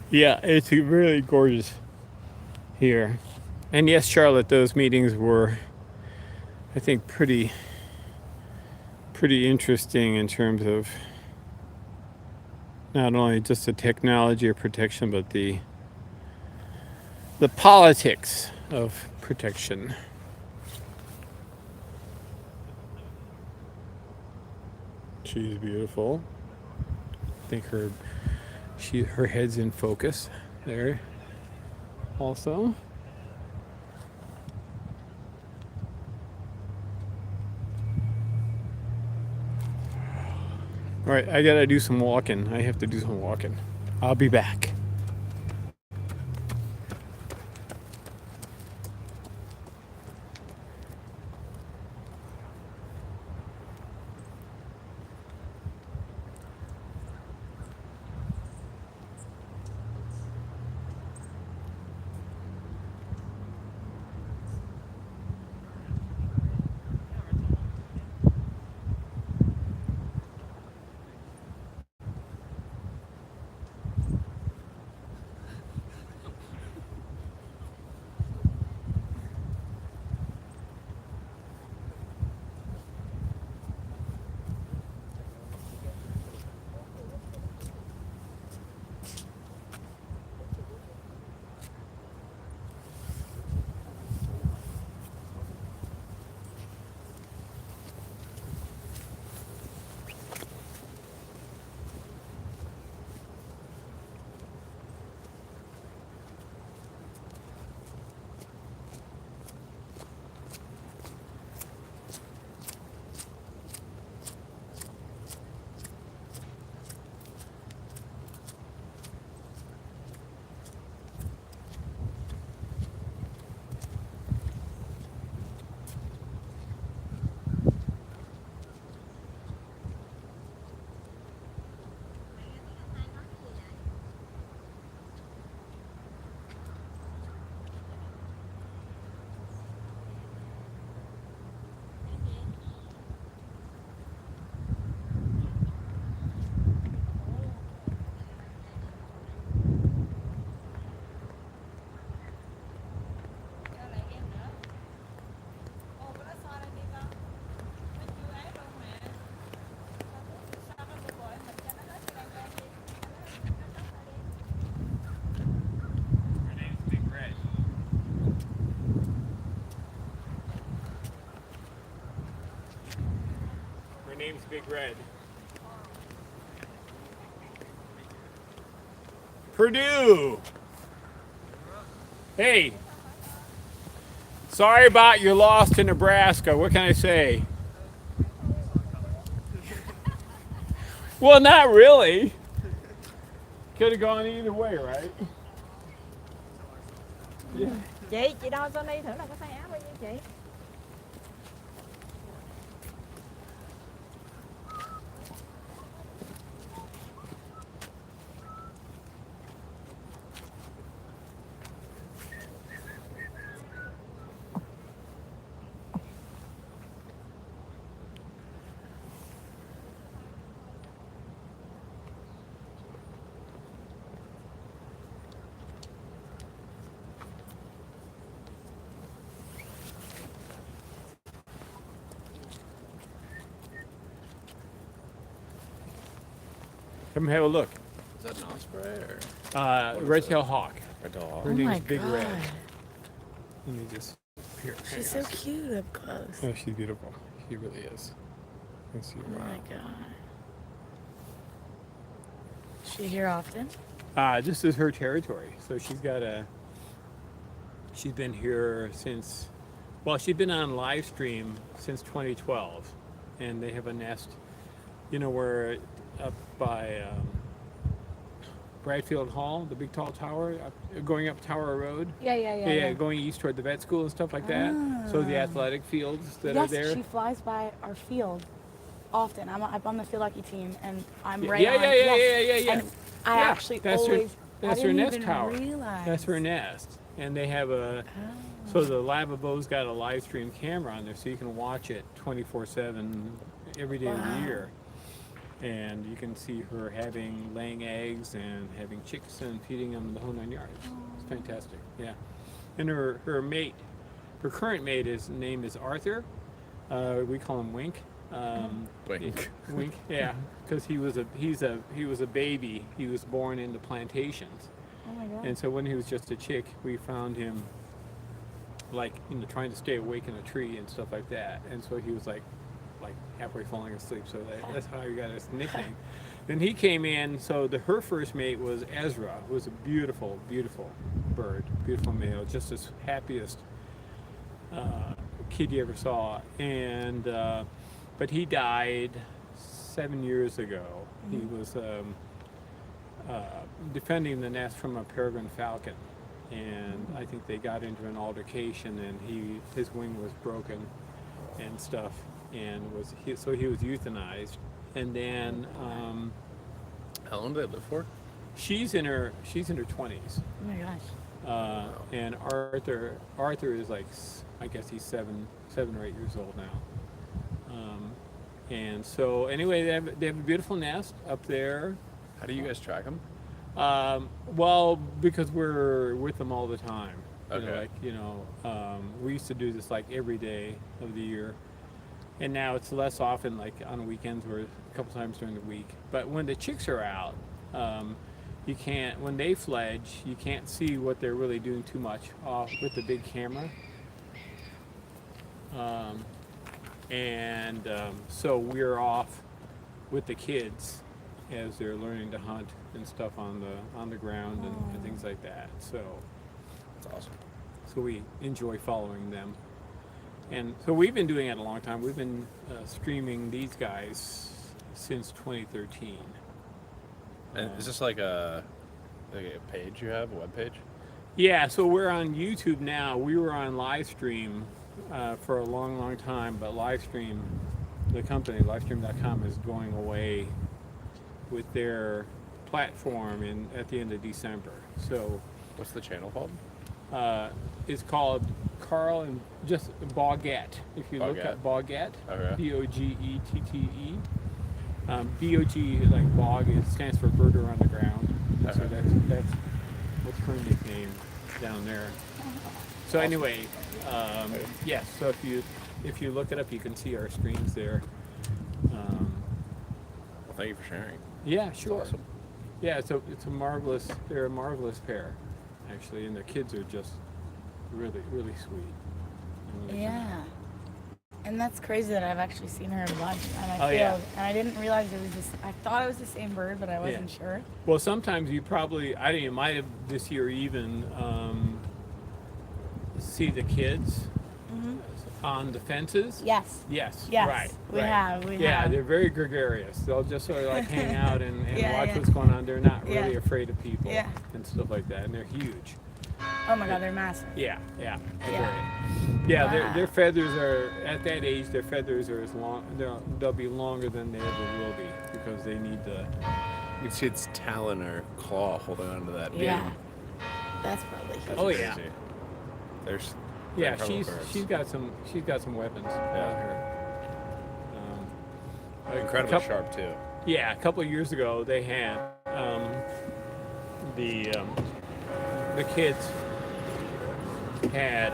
Yeah, it's really gorgeous here. And yes, Charlotte, those meetings were, I think, pretty interesting in terms of not only just the technology of protection, but the politics of protection. She's beautiful. I think her head's in focus there also. All right, I gotta do some walking. I have to do some walking. I'll be back. Her name's Big Red. Purdue! Hey! Sorry about your loss to Nebraska. What can I say? Well, not really. Could have gone either way, right? Yeah. Chị đo Sony thử là có size áo bao nhiêu chị? Come have a look. Is that an osprey or Red-tailed hawk. a dog? Her Oh name's my Big god. Red. Let me just here. She's so cute up close. Oh, she's beautiful. She really is. Let's see. Oh my god. Is she here often? This is her territory. So she's been here since, well, she's been on live stream since 2012. And they have a nest, where up by Bradfield Hall, the big tall tower, going up Tower Road. Yeah. Going east toward the vet school and stuff like that. So the athletic fields that are Yes, there. she flies by our field often. I'm on the field hockey team, and I'm right Yeah. on. yes. Yeah. And I Yeah, actually that's always. That's I her didn't nest even tower. realize. That's her nest. And they have so the Lavabo's got a live stream camera on there, so you can watch it 24/7 every day of the year. and you can see her laying eggs and having chicks and feeding them the whole 9 yards. It's fantastic. Yeah, and her current mate name is Arthur. We call him Wink. Wink. Wink. Yeah, because he was a baby. He was born into plantations, Oh my god. and so when he was just a chick, we found him like trying to stay awake in a tree and stuff like that, and so he was like halfway falling asleep. So that's how he got his nickname. Then he came in. So her first mate was Ezra, who was a beautiful, beautiful bird, beautiful male, just as happiest kid you ever saw. And but he died 7 years ago. He was defending the nest from a peregrine falcon, and I think they got into an altercation, and his wing was broken and stuff, and so he was euthanized. And then How long did they live for? she's in her 20s, Oh my gosh. and Arthur is like, I guess he's 7 or 8 years old now. And so anyway, they have a beautiful nest up there. How do you guys track them? Well, because we're with them all the time. Okay. We used to do this like every day of the year, and now it's less often, like on weekends or a couple times during the week. But when the chicks are out, you can't. When they fledge, you can't see what they're really doing too much off with the big camera. So we're off with the kids as they're learning to hunt and stuff on the ground and things like that. So That's awesome. we enjoy following them. And so we've been doing it a long time. We've been streaming these guys since 2013. And is this like a page you have, a web page? Yeah, so we're on YouTube now. We were on Livestream for a long, long time, but Livestream, the company, livestream.com, is going away with their platform at the end of December. So What's the channel called? it's called Karel and just BOGette. If you look at BOGette, Okay. BOGETTE. BOG, like bog, it stands for Birder on the Ground. So Okay. that's what's her nickname down there. So anyway, yes. So if you look it up, you can see our streams there. Well, thank you for sharing. Yeah, It's sure. awesome. Yeah, they're a marvelous pair, actually, and their kids are just really, really sweet. And really Yeah. And that's crazy that I've actually seen her in a bunch on my Oh, field. yeah. And I didn't realize it was just, I thought it was the same bird, but I wasn't sure. Well, sometimes you probably, I think you might have this year even see the kids on the fences. Yes. Yes. Yes. Right. We right. have. We Yeah, have. they're very gregarious. They'll just sort of like hang out and Yeah, watch yeah. what's going on. They're not really Yeah. afraid of people Yeah. and stuff like that. And they're huge. Oh my god, they're massive. Yeah. Yeah. Yeah, Wow. their feathers are, at that age, their feathers are as long, they'll be longer than they ever will be because they need the, You can see its talon or claw holding onto that Yeah. beam. That's probably That's Oh, crazy. yeah. There's yeah, incredible birds. she's got some weapons about her. Incredibly couple- sharp too. Yeah, a couple of years ago they had the kids had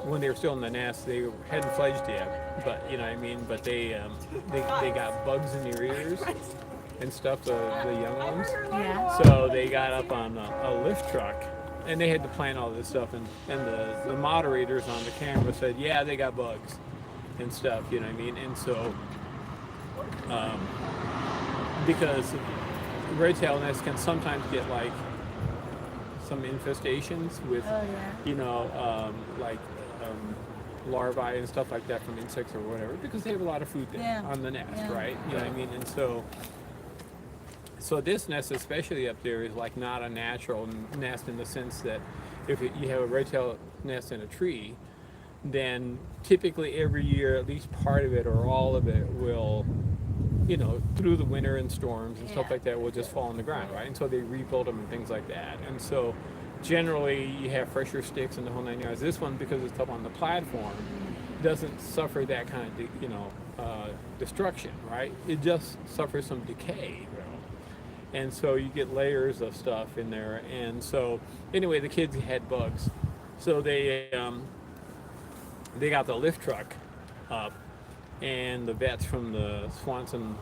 when they were still in the nest, they hadn't fledged yet, but you know what I mean. But they got bugs in their ears and stuff, the young ones. Yeah. So they got up on a lift truck, and they had to plan all this stuff. And the moderators on the camera said, yeah, they got bugs and stuff, you know what I mean. And so because red-tailed nests can sometimes get like some infestations with, Oh yeah. you know, larvae and stuff like that from insects or whatever, because they have a lot of food there Yeah. on the nest, Yeah. right? You know what I mean? And so this nest, especially up there, is like not a natural nest in the sense that if you have a red-tailed nest in a tree, then typically every year at least part of it or all of it will, you know, through the winter and storms and stuff Yeah. like that, will just fall on the ground, right? And so they rebuild them and things like that. And so generally you have fresher sticks and the whole 9 yards. This one, because it's up on the platform, doesn't suffer that kind of destruction, right? It just suffers some decay, and so you get layers of stuff in there. And so anyway, the kids had bugs, so they got the lift truck up, and the vets from the Swanson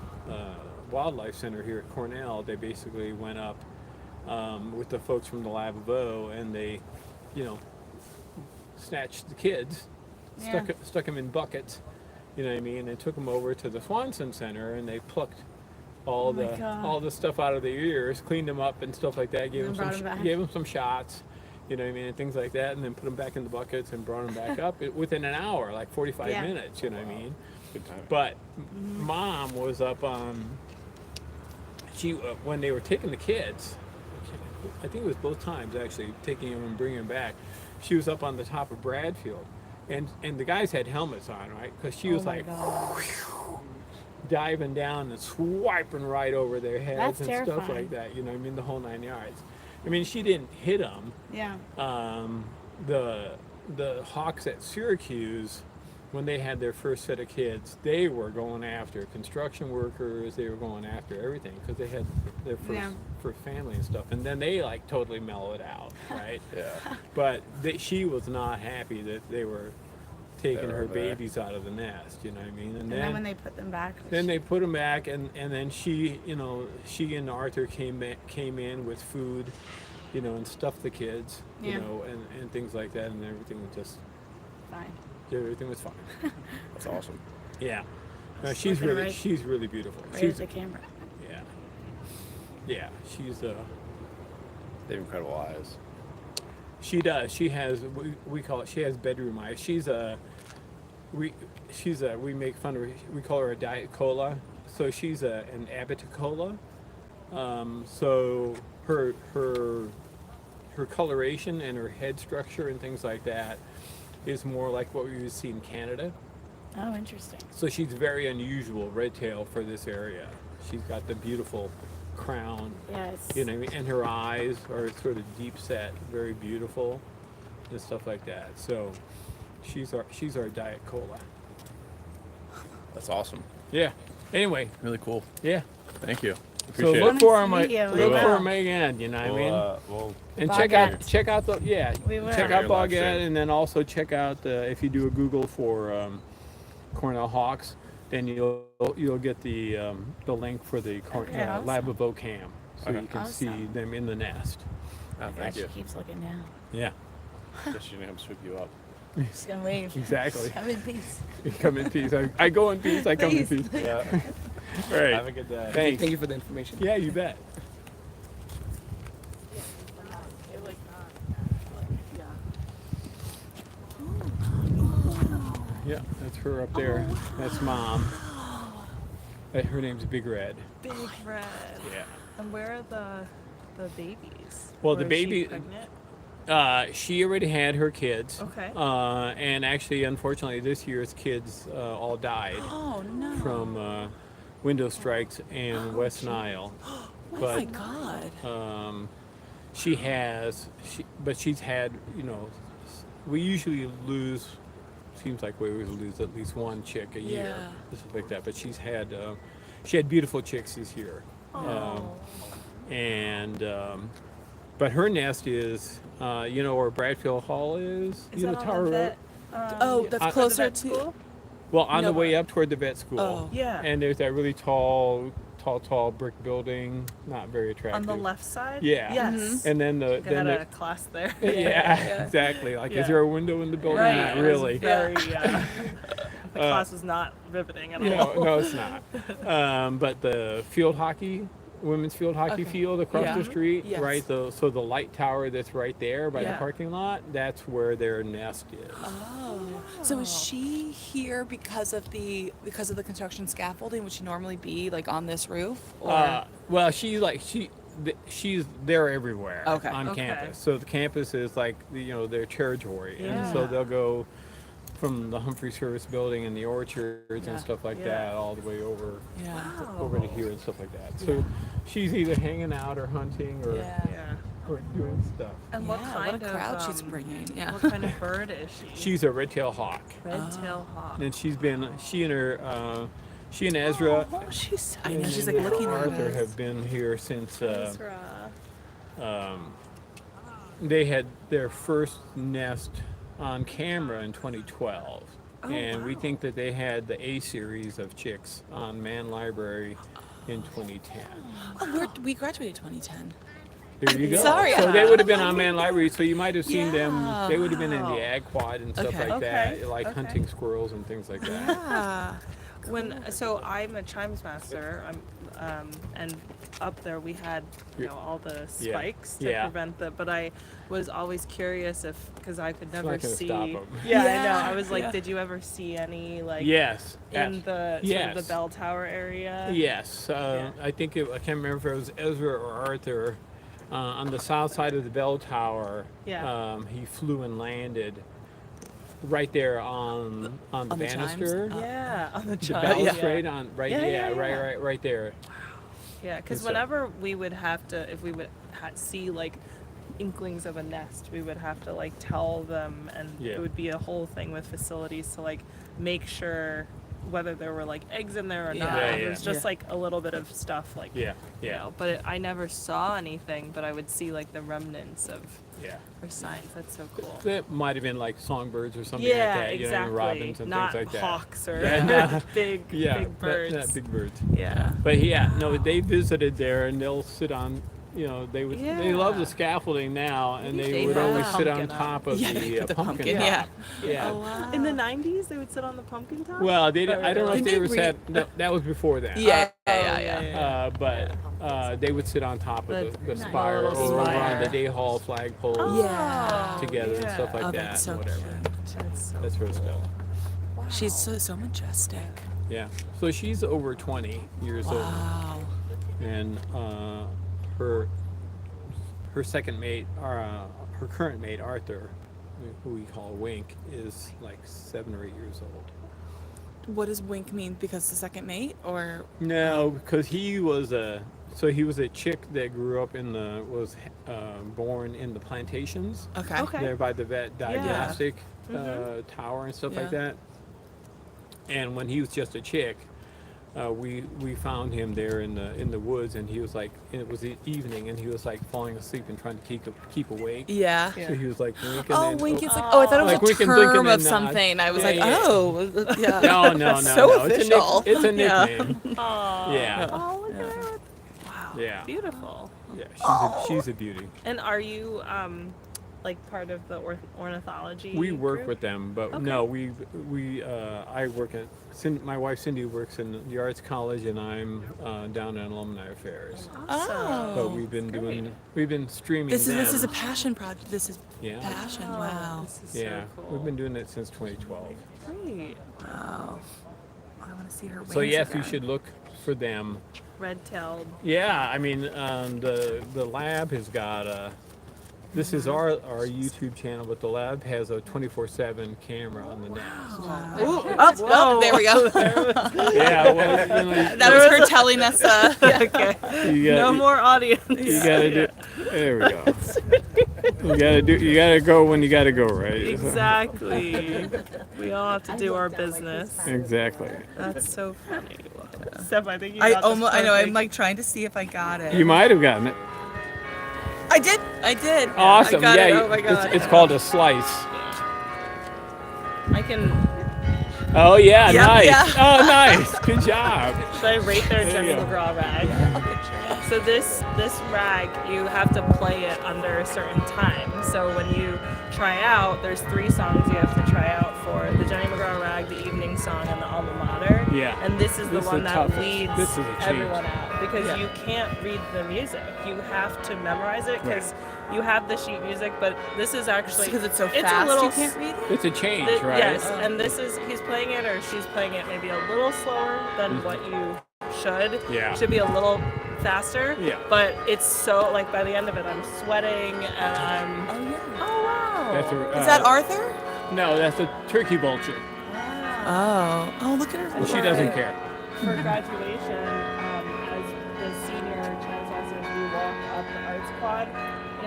Wildlife Center here at Cornell, they basically went up with the folks from the Lab of O, and they, snatched the kids, stuck them in buckets, you know what I mean, and took them over to the Swanson Center, and they plucked all the stuff out of their ears, cleaned them up and stuff like that, gave them some shots, you know what I mean, and things like that, and then put them back in the buckets and brought them back up within an hour, like 45 minutes, you know what I mean. Good time. But Mom was up on, when they were taking the kids, I think it was both times actually, taking them and bringing them back, she was up on the top of Bradfield, and the guys had helmets on, right? Because she was diving down and swiping right over their heads. That's and stuff terrifying. like that, I mean, the whole 9 yards. I mean, she didn't hit them. Yeah. The Hawks at Syracuse, when they had their first set of kids, they were going after construction workers, they were going after everything, because they had their first family and stuff, and then they totally mellowed out, right? Yeah. But she was not happy that they were taking her there. babies out of the nest, you know what I mean? And then when they put them back. They put them back, and then she and Arthur came in with food, and stuffed the kids, and things like that, and everything was just Fine. everything was fine. That's awesome. Yeah, no, she's really beautiful. Right She's at the camera. yeah, she's They have incredible eyes. she does. She has we call it. She has bedroom eyes. We make fun of her. We call her a diet cola. So she's an abiticola. So her coloration and her head structure and things like that is more like what we would see in Canada. Oh, interesting. So she's very unusual red tail for this area. She's got the beautiful crown. Yes. You know what I mean? And her eyes are sort of deep set, very beautiful, and stuff like that. So she's our diet cola. That's awesome. Yeah. Anyway, Really cool. yeah. Thank you. So Appreciate look it. for them. Nice to meet you. Look We for will. them again. You know what I mean? We'll And BOGette. check out the We will. check out Your live stream. BOGette, and then also check out if you do a Google for Cornell Hawks, then you'll get the link for the awesome. Lab of Ocam, so Okay. you can see Awesome. them in the nest. Oh, God, thank she you. keeps looking down. Yeah, Just you know, come sweep you up. She's gonna wave. exactly. Come in peace. You come in peace. I go in peace. I come in Please. peace. Yeah. All right. Have a good day. Thanks. Thank you for the information. Yeah, you bet. Yeah, that's her up there. That's Mom. Her name's Big Red. Big Red. Yeah. And where are the babies? Well, Or the is she baby- pregnant? She already had her kids. Okay. And actually, unfortunately, this year's kids all died Oh no. from window strikes and West Nile. Oh my But God. she's had, we usually lose, seems like we always lose at least one chick a year, Yeah. stuff like that. But she had beautiful chicks this year. But her nest is, where Bradfield Hall is? Is You that know, on Tower the Road? vet? Oh, yeah, that's by the closer vet to- school? Well, on the No, way but- up toward the vet school. Oh. Yeah. And there's that really tall brick building, not very On attractive. the left side? Yeah. Yes. And then I had the a class there. yeah, exactly. Like, Yeah. is there a window in the building? Right. Not it was really. Very, the class was not riveting at all. No, it's not. But the field hockey, women's field hockey field across Yeah. the street, Yes. right? So the light tower that's right there by the Yeah. parking lot, that's where their nest is. Oh. So is she here because of the construction scaffolding? Would she normally be like on this roof? Or Well, she's there everywhere Okay. on Okay. campus. So the campus is like their territory, and so Yeah. they'll go from the Humphrey Service Building and the orchards Yeah. and stuff like Yeah. that all the way over yeah. over to here and stuff like that. So she's either hanging out or hunting or Yeah. Yeah. doing stuff. And what Yeah, kind what a of crowd she's bringing. Yeah. What kind of bird is she? She's a red-tailed hawk, Red-tailed hawk. and she and Ezra Oh, she's. I know and she's like looking at Arthur us. have been here since Ezra. they had their first nest on camera in 2012. And we think that they had the A series of chicks on Man Library in 2010. Oh, we graduated 2010. There you go. Sorry. So they would have been on Man Library, so you might have seen them. Yeah. They would have been in the ag quad and stuff Okay. like that, Okay. like Okay. hunting squirrels and things like that. Yeah. So I'm a chimes master. And up there we had all the Yeah. spikes to Yeah. prevent that. But I was always curious because I could never not gonna see. stop 'em. Yeah, I know. Yeah, I was like, yeah. did you ever see any like Yes. in the sort yes. of the bell tower area? Yes. Yeah. I think I can't remember if it was Ezra or Arthur. On the south side of the bell tower, Yeah. he flew and landed right there on the On the chimes? banister. Yeah, on the The chimes. balustrade on right, Yeah, yeah, yeah. right there. Yeah, because And so- whenever we would have to, if we would see like inklings of a nest, we would have to like tell them, and Yeah. it would be a whole thing with facilities to like make sure whether there were like eggs in there or Yeah. not. Yeah, It was yeah. just like a little bit of stuff, like Yeah, you yeah, know. But I never saw anything, but I would see like the remnants of yeah. or signs. That's so cool. That might have been like songbirds or something Yeah, like that. exactly. You know, robins and Not things like that. hawks or Yeah, no. big Yeah, big birds. Not big birds. Yeah. But yeah, no, they visited there and they'll sit on. They love Yeah. the scaffolding now, and they They would put the always sit on pumpkin up. top of Yeah, they the put the pumpkin. pumpkin, top. yeah. Yeah. Oh, wow. In the 90s, they would sit on the pumpkin top. Well, they. I don't know if Didn't they they ever re- sat. No, that was before that. Yeah, yeah. But they would sit on top of the Nice. spire Little or on spire. the Day Hall flagpole Yeah. together and stuff like Oh, that. that's so and whatever. cute. That's so That's her stuff. She's so majestic. Yeah. So she's over 20 years old, Wow. and her second mate, her current mate Arthur, who we call Wink, is like 7 or 8 years old. What does Wink mean? Because the second mate, or No, because he was a chick that grew up born in the plantations okay. Okay. there by the diagnostic tower and stuff like Yeah. that. And when he was just a chick, we found him there in the woods, and he was like, it was the evening, and he was like falling asleep and trying to keep awake. Yeah. So he was like winking. Oh, and, wink is like. Oh, I thought it was Like a Wink and Blinking term of and nod. something. I was Yeah, like, yeah. oh, yeah. No, So It's official. it's a Yeah. nickname. Aw. Yeah. Oh, look at that. Wow. Yeah. Beautiful. Yeah, she's a beauty. And are you like part of the ornithology? We work group? with them, but Okay. no, I work at my wife Cindy works in the Arts College, and I'm down in Alumni Affairs. Awesome. But we've been streaming. This is a them. passion project. This is Yeah. passion. Oh, Wow. This is Yeah, so cool. we've been doing it since 2012. Great. Wow. I want to see her wings. So yes, again. you should look for them. Red-tailed. Yeah, I mean the lab has got this is our YouTube channel, but the lab has a 24/7 camera on the nest. Oh, there we go. Yeah, well, That was her telling us. Okay. you No gotta, more audience. you gotta do. There we go. You gotta go when you gotta go, right? Exactly. We all have to do our business. Exactly. That's so funny. Steph, I think you I got this almost. I know. I'm perfect. like trying to see if I got it. You might have gotten it. I did. I did. Awesome. I got Yeah, it. Oh my god. it's called a slice. I can. Oh yeah, Yep, nice. yeah. Oh nice. Good job. Should I rate their There Jenny you go. McGraw rag? So this rag, you have to play it under a certain time. So when you try out, there's 3 songs you have to try out for: the Jenny McGraw rag, the evening song, and the alma mater. Yeah. And this is the This is one the that toughest. leads This is a change. everyone out because Yeah. you can't read the music. You have to memorize it because you have the sheet music, but this is actually Because it's so it's fast, a little you can't read it. It's a change, Th- right? Yes, and this is he's playing it or she's playing it maybe a little slower than what you should. Yeah. Should be a little faster. Yeah. But it's so like by the end of it I'm sweating and I'm Oh yeah. oh wow. That's a, Is that Arthur? No, that's a turkey vulture. Oh. Oh, look at her. She doesn't care. For graduation, as the senior child officers, we walk up the arts quad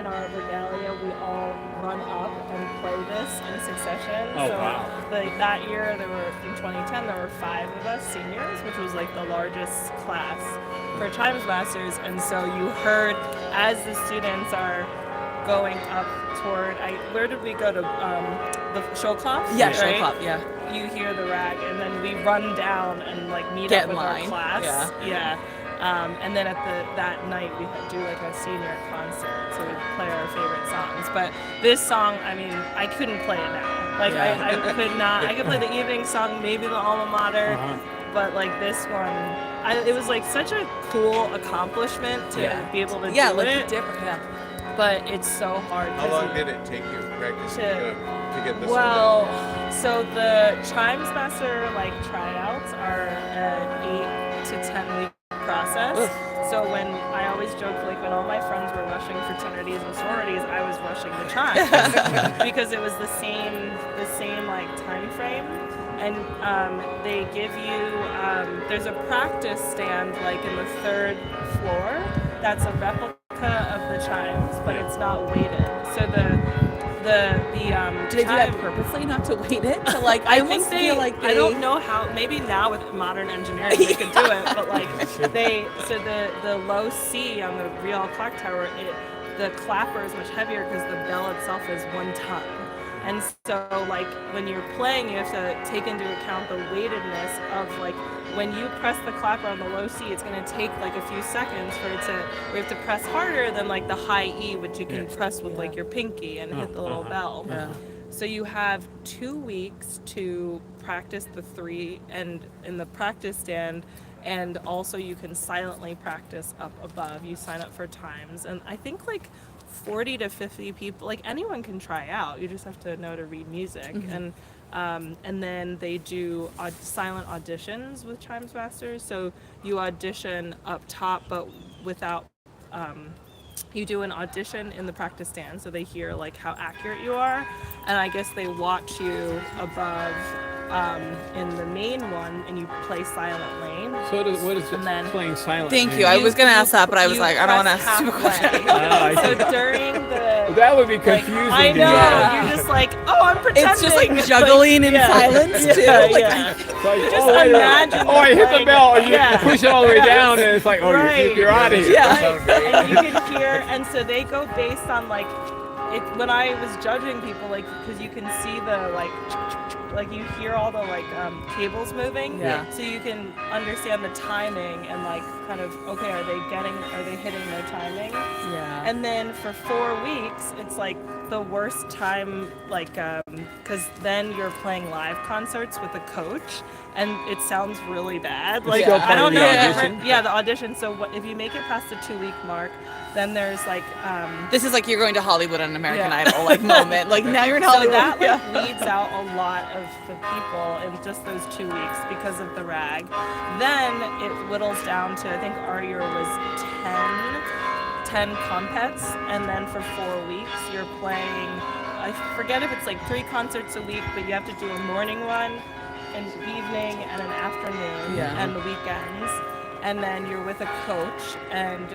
in our regalia, we all run up and play this in succession. Oh, so wow. That year, in 2010, there were 5 of us seniors, which was like the largest class for Chimes Masters. And so you heard as the students are going up toward, where did we go to? The Showcloth? Yeah, right? Showcloth, yeah. You hear the rag, and then we run down and like meet Get up in with line. our class. Yeah. And then that night we do like a senior concert, so we play our favorite songs. But this song, I mean, I couldn't play it now. Like I could not. I could play the evening song, maybe the alma mater, but like this one, it was like such a cool accomplishment to be able to do it. Different. Yeah. But it's so hard. How long did it take you practicing to get this Well, one down? so the Chimes Master like tryouts are an 8 to 10 week process. So when I always joke, like when all my friends were rushing fraternities and sororities, I was rushing the chimes because it was the same like time frame. And they give you there's a practice stand like in the 3rd floor that's a replica of the chimes, but it's not weighted. So Did they do that purposely not to weight it? To like, I almost feel like I don't know how. Maybe now with modern engineering they could do it, but like the low C on the real clock tower, the clapper is much heavier because the bell itself is 1 ton. And so, like, when you're playing, you have to take into account the weightedness of, like, when you press the clapper on the low C, it's going to take, like, a few seconds for it to, we have to press harder than, like, the high E, which you can press with, like, your pinky and hit the little bell. Yeah. So you have 2 weeks to practice the 3 and in the practice stand, and also you can silently practice up above. You sign up for times. And I think, like, 40 to 50 people, like anyone can try out. You just have to know to read music. And then they do silent auditions with Chimes Masters. So you audition up top, but without you do an audition in the practice stand, so they hear like how accurate you are, and I guess they watch you above in the main one, and you play silently. So what is And then- playing silent? Thank mean? you. I was gonna ask that, but I was You like, I don't want to press ask too much. halfway. I So see. during the That would be like, confusing. I to know, me. you're just like, oh, I'm pretending. It's just like juggling in silence too. Like, It's like, Just oh, wait a minute. imagine Oh, I hit the playing bell, it. and you Yeah. push it all the way down, and it's like, oh, Right. you're out of here. Yeah. and you can hear, and so they go based on like, when I was judging people, like, because you can see the like you hear all the like cables moving, Yeah. so you can understand the timing and like kind of, okay, are they hitting their timing? Yeah. And then for 4 weeks, it's like the worst time, like, because then you're playing live concerts with a coach, and it sounds really bad. Like, still part I of don't the know. audition? Yeah, the audition. So if you make it past the 2-week mark, then there's like, This is like you're going to Hollywood on an American Yeah. Idol like moment. Like now you're in so Hollywood. that like Yeah. weeds out a lot of the people in just those 2 weeks because of the rag. Then it whittles down to, I think our year was 10 compets, and then for 4 weeks you're playing, I forget if it's like 3 concerts a week, but you have to do a morning one, an evening, and an afternoon, and the weekends. And then you're with a coach, and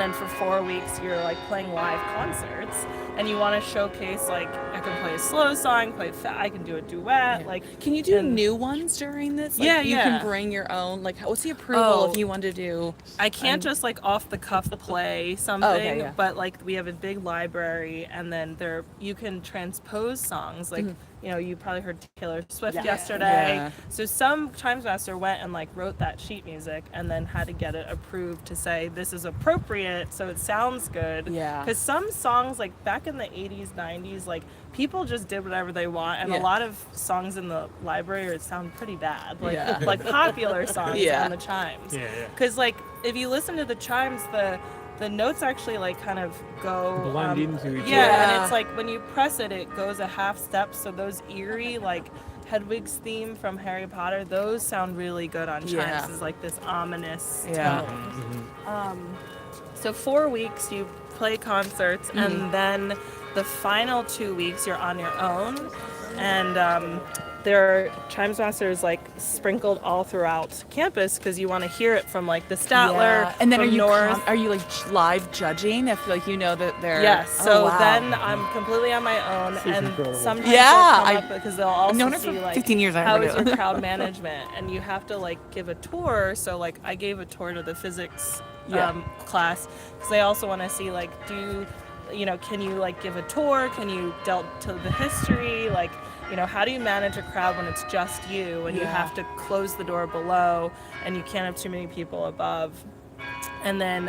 then for 4 weeks you're like playing live concerts, and you want to showcase, like, I can play a slow song, I can do a duet, like. Can you do and- new ones during this? Like, Yeah, you yeah. can bring your own. Like, what's the approval Oh. if you want to do? I can't just like off the cuff play something, yeah. but like we have a big library, and then you can transpose songs. Like, you know, you probably heard Taylor Swift yesterday. Yeah. So some Chimes Master went and like wrote that sheet music and then had to get it approved to say this is appropriate, so it sounds good. Yeah. Because some songs, like back in the 80s, 90s, like people just did whatever they want, and a Yeah. lot of songs in the library sound pretty bad. Like Yeah. like popular songs Yeah. on the chimes. Yeah, yeah. Because like if you listen to the chimes, the notes actually like kind of go Blend into each yeah, other. and it's like when you press it, it goes a half step. So those eerie, like Hedwig's theme from Harry Potter, those sound really good on chimes. Yeah. It's like this ominous Yeah. tone. So 4 weeks you play concerts, and then the final 2 weeks you're on your own. and there are chimes masters like sprinkled all throughout campus because you want to hear it from like the Statler. Yeah. And then from north. are you like live judging if like you know that they're Yes. Oh, So wow. then I'm completely on my own, and incredible. sometimes Yeah, they'll come up because they'll also known it see for like 15 years, I how heard is it. your crowd management, and you have to like give a tour. So like I gave a tour to the physics class because they also want to see like can you like give a tour? Can you delve to the history? Like, how do you manage a crowd when it's just you and you have to close the door below and you can't have too many people above? And then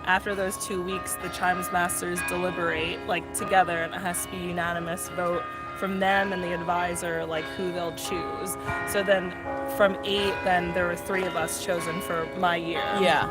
after those 2 weeks, the chimes masters deliberate like together, and it has to be unanimous vote from them and the advisor, like who they'll choose. So then from 8, then there were 3 of us chosen for my year. Yeah.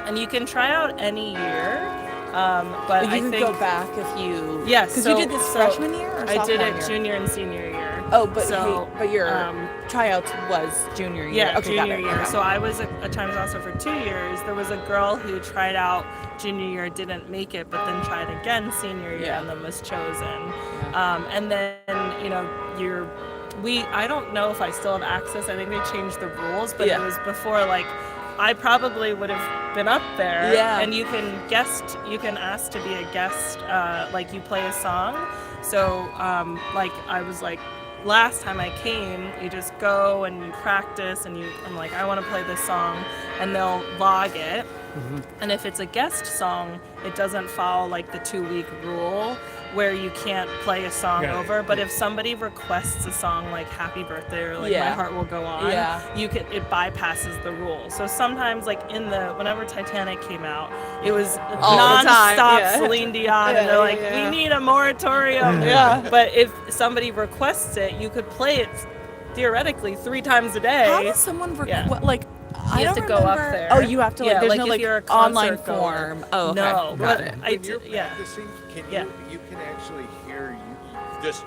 And you can try out any year. But But you I can think go back if you. Yes, Because so- you did this so freshman year or I did sophomore it year? junior and senior year. Oh, but so, but your um, tryouts was junior year. Yeah, okay, got junior it. year. Okay. So I was a chimes master for 2 years. There was a girl who tried out junior year, didn't make it, but then tried again senior year and then was chosen. And then I don't know if I still have access. I think they changed the rules, but it was before like I probably would have been up there. Yeah. And you can ask to be a guest, like you play a song. So like I was like, last time I came, you just go and you practice and I'm like, I want to play this song, and they'll log it. And if it's a guest song, it doesn't follow like the 2-week rule where you can't play a song over. But if somebody requests a song like Happy Birthday or like My Heart Will Go On, it bypasses the rule. So sometimes like whenever Titanic came out, it was All the time, non-stop Celine Dion, and they're like, we need a moratorium. But if somebody requests it, you could play it theoretically 3 times a day. How does someone like? I You have don't to go up remember- there. Oh, you have to like. There's like no if like you're a concert online goer. form. Oh, okay. No, Got but it. I When you're did. Yeah. practicing, can Yeah. you can actually hear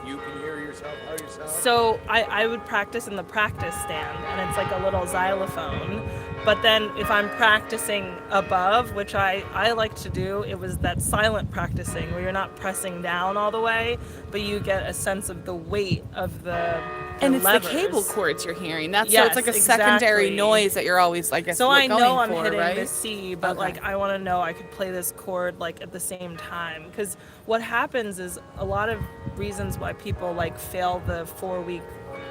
you can hear yourself how you sound? So I would practice in the practice stand, and it's like a little xylophone. But then if I'm practicing above, which I like to do, it was that silent practicing where you're not pressing down all the way, but you get a sense of the weight of the And it's levers. the cable cords you're hearing. That's so Yes, it's like a secondary exactly. noise that you're always, I guess, So I going know I'm for, hitting right? the C, but Okay. like I want to know I could play this chord like at the same time, because what happens is a lot of reasons why people like fail the 4-week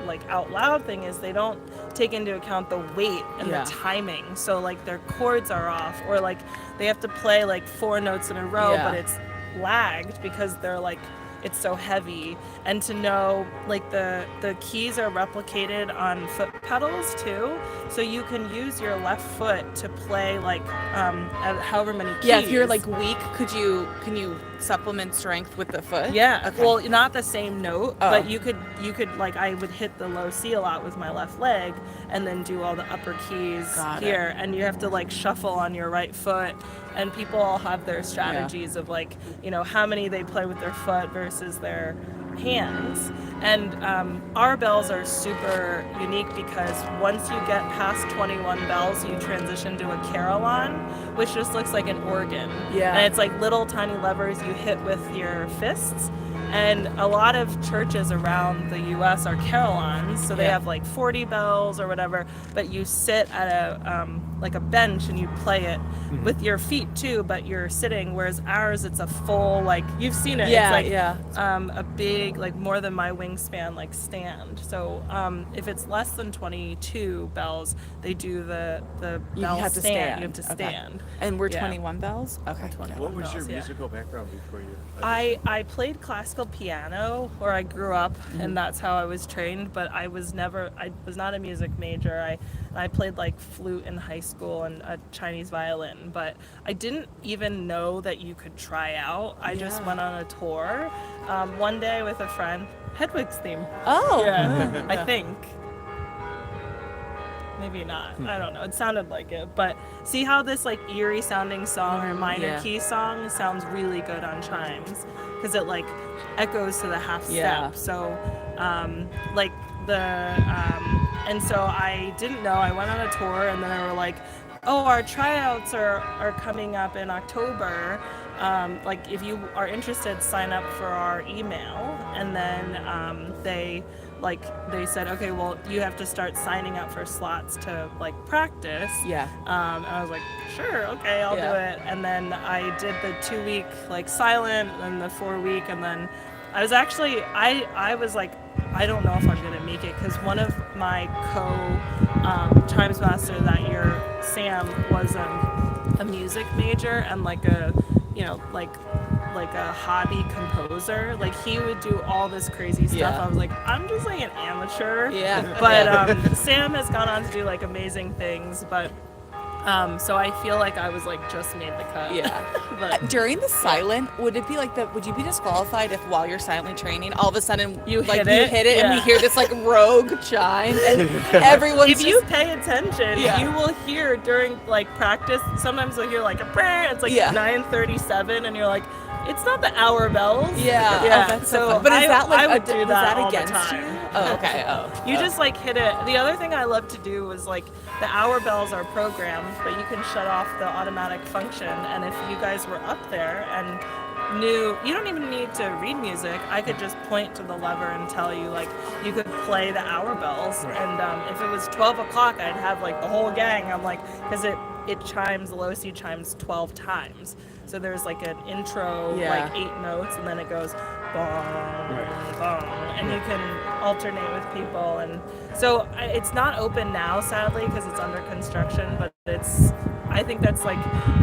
like out loud thing is they don't take into account the weight and the timing. So like their chords are off, or like they have to play like 4 notes in a row, but it's lagged because they're like it's so heavy. And to know like the keys are replicated on foot pedals too, so you can use your left foot to play like at however many keys. Yeah, if you're like weak, can you supplement strength with the foot? Yeah. Okay. Well, not the same note, Oh. but you could like I would hit the low C a lot with my left leg and then do all the upper keys Got it. here, and you have to like shuffle on your right foot. And people all have their strategies of like, how many they play with their foot versus their hands. And our bells are super unique because once you get past 21 bells, you transition to a carillon, which just looks like an organ. Yeah. And it's like little tiny levers you hit with your fists. And a lot of churches around the U.S. are carillons, so they have like 40 bells or whatever. But you sit at a bench and you play it with your feet too, but you're sitting. Whereas ours, it's a full like you've seen it. Yeah, it's like, yeah. a big like more than my wingspan like stand. So if it's less than 22 bells, they do the You bell have to stand. stand. You have to Okay. stand. And we're Yeah. 21 bells? Okay. 21 What was bells, your yeah. musical background before you? I played classical piano where I grew up, and that's how I was trained, but I was not a music major. I played like flute in high school and a Chinese violin, but I didn't even know that you could try out. I just went on a tour one day with a friend. Hedwig's theme. Oh. Yeah, I think. Maybe not. I don't know. It sounded like it. But see how this like eerie sounding song or minor key song sounds really good on chimes because it like echoes to the half step. Yeah. So like and so I didn't know. I went on a tour and then they were like, oh, our tryouts are coming up in October. like if you are interested, sign up for our email, and then they said, okay, well, you have to start signing up for slots to like practice. Yeah. And I was like, sure, okay, I'll do it. And then I did the 2-week like silent, and the 4-week, and then I was actually I was like, I don't know if I'm gonna make it, because one of my chimes master that year, Sam, was a music major and like a like a hobby composer. Like he would do all this crazy stuff. Yeah. I was like, I'm just like an amateur. Yeah. But Sam has gone on to do like amazing things. But so I feel like I was like just made the cut. Yeah. But During the silent, would it be like would you be disqualified if while you're silently training, all of a sudden You like hit you it? hit it and we Yeah. hear this like rogue chime and everyone's if you pay attention, Yeah. you will hear during like practice. Sometimes you'll hear like a prayer. It's like Yeah. 9:37, and you're like, it's not the hour bells. Yeah. Yeah. Oh, that's so fun. But But is that like I would do is that all against the time. you? Oh, okay. Oh. You just like hit it. The other thing I love to do was like the hour bells are programmed, but you can shut off the automatic function. And if you guys were up there and knew, you don't even need to read music. I could just point to the lever and tell you like you could play the hour bells. Right. And if it was 12 o'clock, I'd have like the whole gang. I'm like, because it chimes, the low C chimes 12 times. So there's like an intro, like 8 notes, and then it goes bong, bong, and you can alternate with people. And so it's not open now, sadly, because it's under construction. But I think that's like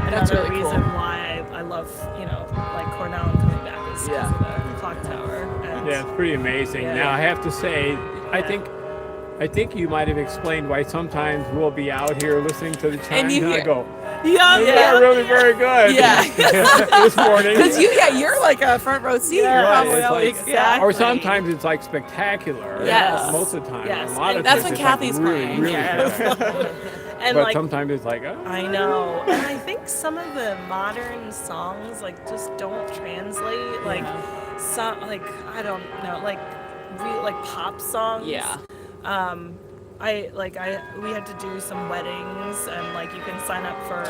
another really reason cool. why I love, like Cornell and coming back is because of the clock tower. And Yeah, it's pretty amazing. Yeah. Now I have to say, I think you might have explained why sometimes we'll be out here listening to the chimes, you and I hear- go, yeah, "They're not really very good." Yeah. This morning. Because you're like a front row seat. Yeah, You're Right, probably it's always like- exactly. Or sometimes it's like spectacular. Yes. Most of the time. Yes. A lot And of that's times when it's like Kathy's really, playing. really Yes. good. And But like sometimes it's like, oh. I know, and I think some of the modern songs like just don't translate. Like some, like I don't know, like like pop songs. Yeah. We had to do some weddings, and like you can sign up for,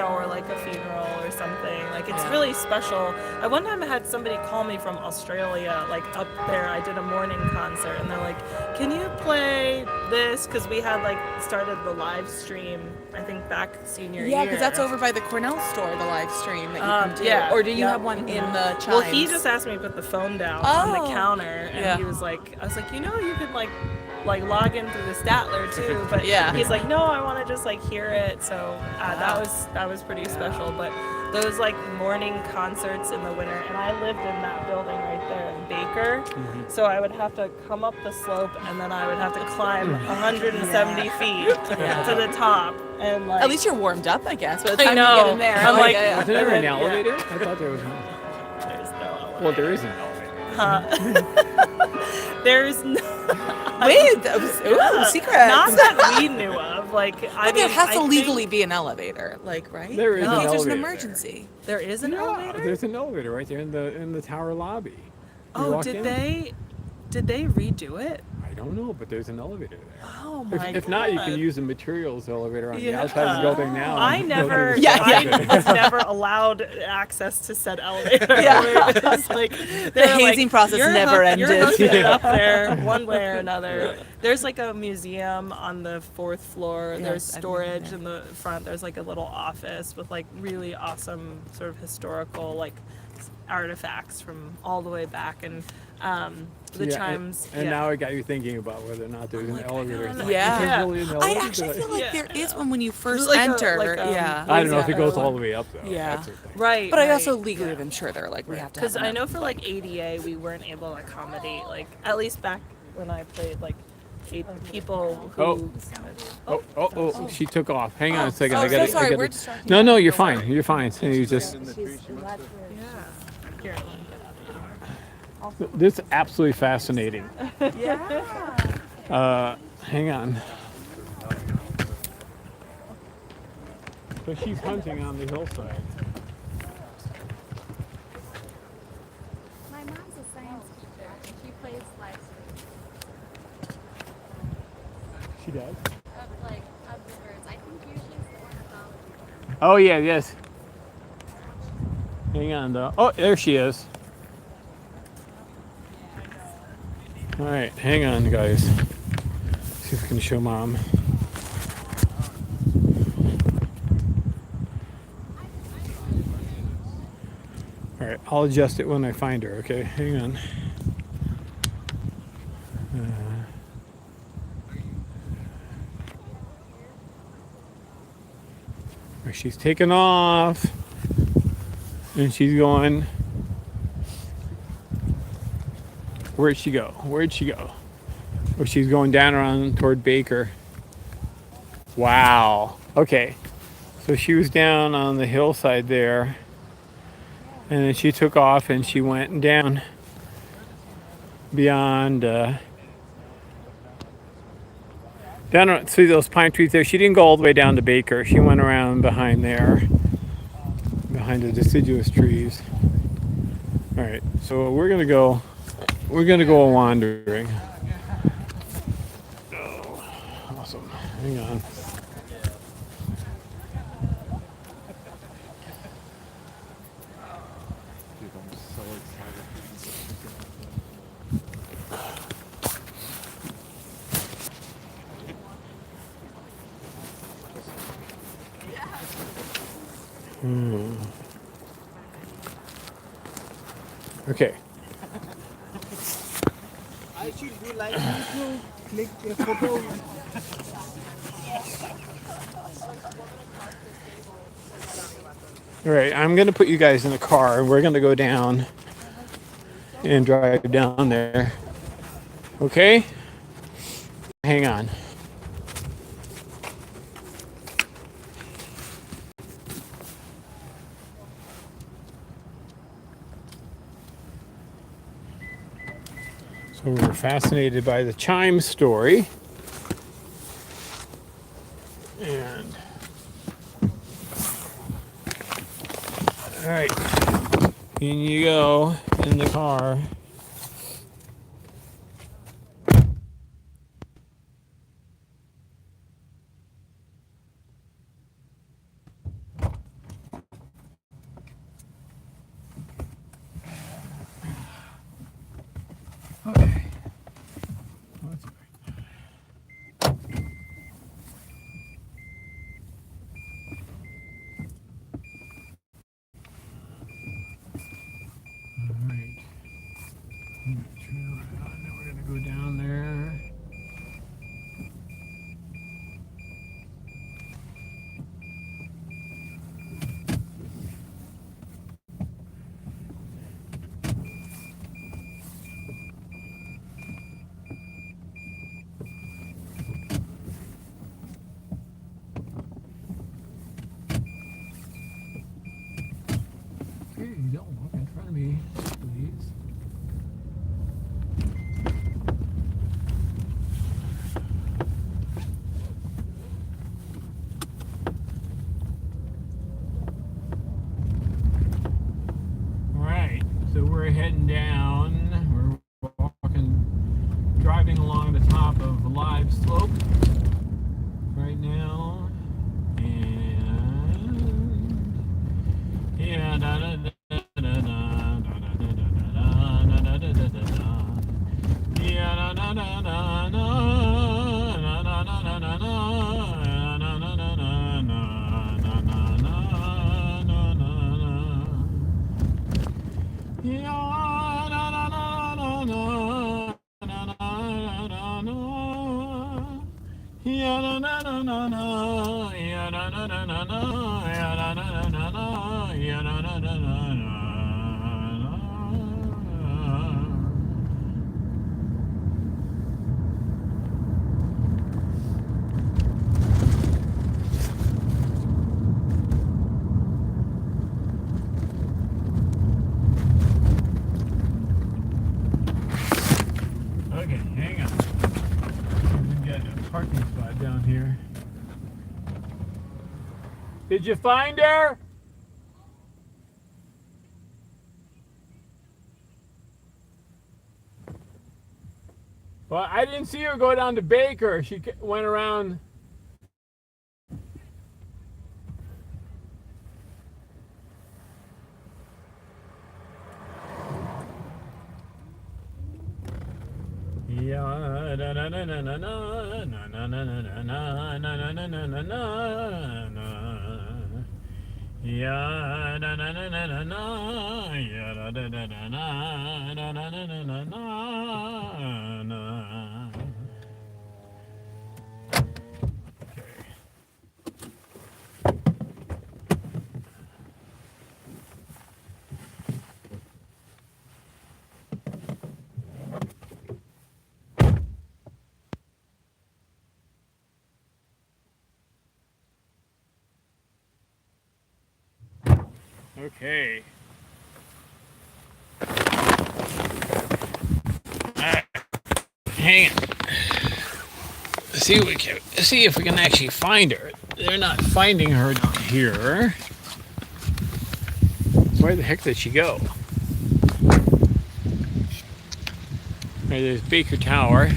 or like a funeral or something. Like it's really special. I one time I had somebody call me from Australia, like up there. I did a morning concert, and they're like, "Can you play this?" Because we had like started the live stream, I think back senior year. Yeah, because that's over by the Cornell store, the live stream that you can do. Yeah. Or do you Yep. have one in the chimes? Well, he just asked me to put the phone down on the Oh. counter, and Yeah. he was like, I was like, you could like log in through the Statler too, but Yeah. he's like, no, I want to just like hear it. So that was pretty special. But those like morning concerts in the winter, and I lived in that building right there in Baker, so I would have to come up the slope, and then I would have to climb 170 feet to the top, and like At least you're warmed up, I guess. By the time I you know. get in there. I'm like, Is there an Yeah. elevator? I thought there was one. there's no Well, there is an elevator. there's no Wait, that was, ooh, secret. not that we knew of. Like, I But there mean, has I to think legally be an elevator, like, right? There is In an case there's an elevator emergency. there is an Yeah, elevator. there's an elevator right there in the tower lobby. You Oh, walk did in. they redo it? I don't know, but there's an elevator there. Oh my If not, you can God. use the materials elevator on the Yeah. outside of the building now. I and go never, through the Yeah, steps. I was never allowed access to said elevator. Yeah. It was like, The hazing process never You're ended. hooking up there one way or another. There's like a museum on the 4th floor. There's I've been storage there. in the front. There's like a little office with like really awesome sort of historical like artifacts from all the way back, and the Yeah, chimes. And now it got you thinking about whether or not there's an like, I elevator. don't It's know. Yeah. Is there really an I elevator? actually feel like Yeah. there is one when you first Like a- enter. like a- yeah. I don't know if it Yeah. goes all the way up though. Yeah. That's the thing. Right. But I right, also legally yeah. am sure they're like, we have to Because have I them. know for like ADA, we weren't able to accommodate, like, at least back when I played, like, people who. Oh, she took off. Hang on a second. Oh, I so gotta, sorry, I gotta, we're distracted. No, you're fine. You're fine. So you just, Yeah. Here, let me get up. this is absolutely fascinating. Yeah. Hang on. So she's hunting on the hillside. My mom's a science teacher. She plays live streams She does. of the birds. I think usually it's the ornithology. Oh yeah, yes. Hang on though. Oh, there she is. All right, hang on, guys. See if we can show Mom. All right, I'll adjust it when I find her. Okay, hang on. She's taking off, and she's going. Where'd she go? Where'd she go? Oh, she's going down around toward Baker. Wow. Okay. So she was down on the hillside there, and then she took off and she went down beyond. Down, see those pine trees there? She didn't go all the way down to Baker. She went around behind there, behind the deciduous trees. All right. So we're gonna go. We're gonna go wandering. Oh, awesome. Hang on. Okay. I should do like you click a photo. All right, I'm gonna put you guys in the car and we're gonna go down and drive down there. Okay? Hang on. So we're fascinated by the chime story. And all right, in you go in the car. Okay. Go down there. Okay, don't walk in front of me, please. So we're heading down, we're walking, driving along the top of a live slope right now, and yeah, da da da da da da da da da da da da, yeah, da da da da da da da da da. Okay, hang on. We've got a parking spot down here. Did you find her? Well, I didn't see her go down to Baker. She went around. Yeah, na na na na na na. Yeah, da da da da na. Na na na na na na. Na. Okay. Alright. Hang on. See if we can actually find her. They're not finding her here. Where the heck did she go? Right, there's Baker Tower.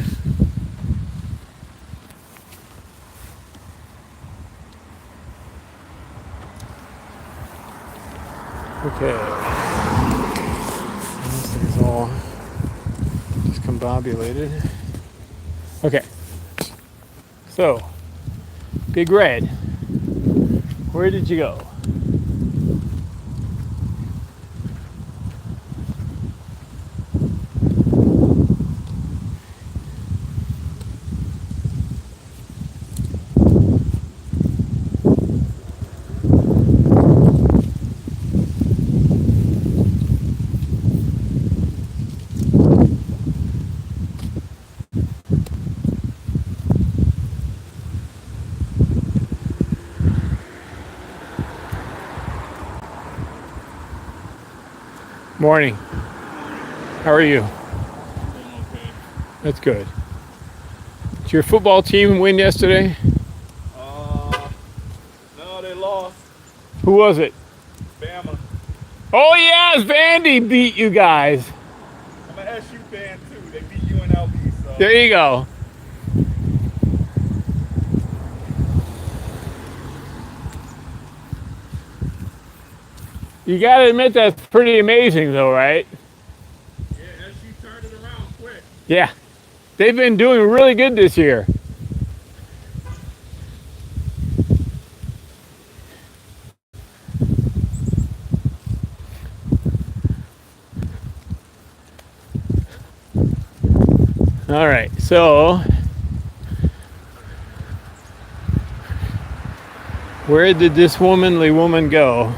Okay. This thing's all discombobulated. Okay. So, Big Red, where did you go? Morning. How are you? Okay. That's good. Did your football team win yesterday? No, they lost. Who was it? Bama. Oh yes, Vandy beat you guys. I'm an SU fan too. They beat UNLV, so. There you go. You gotta admit that's pretty amazing though, right? Yeah, SU turned it around quick. Yeah. They've been doing really good this year. All right, so where did this womanly woman go?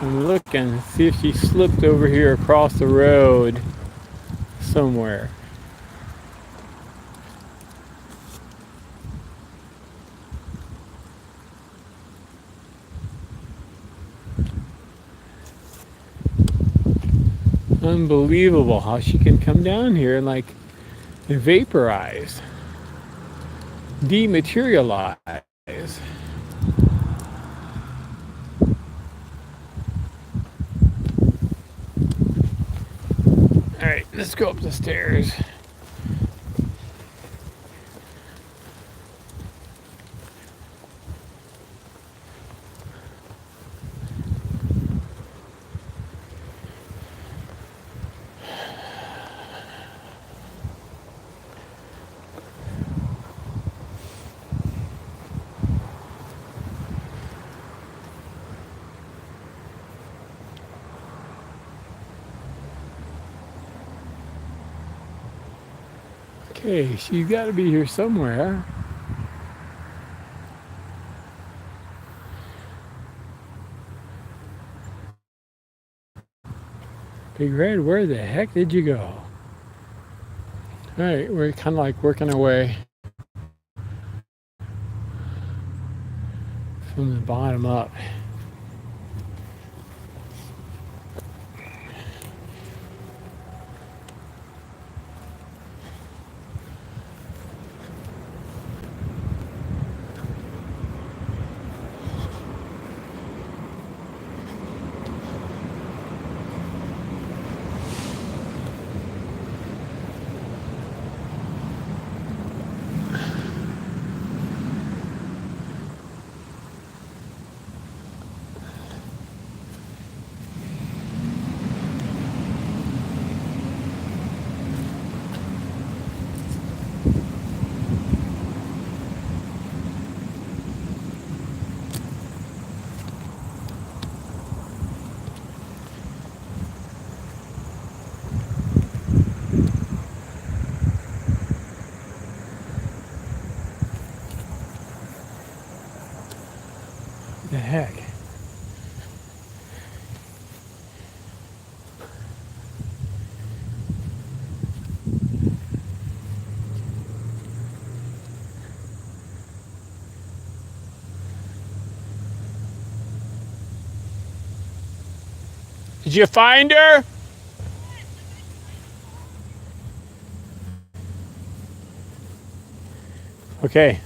I'm looking, see if she slipped over here across the road somewhere. Unbelievable how she can come down here and like vaporize, dematerialize. All right, let's go up the stairs. Okay, she's got to be here somewhere. Big Red, where the heck did you go? All right, we're kind of like working our way from the bottom up. Did you find her? Okay.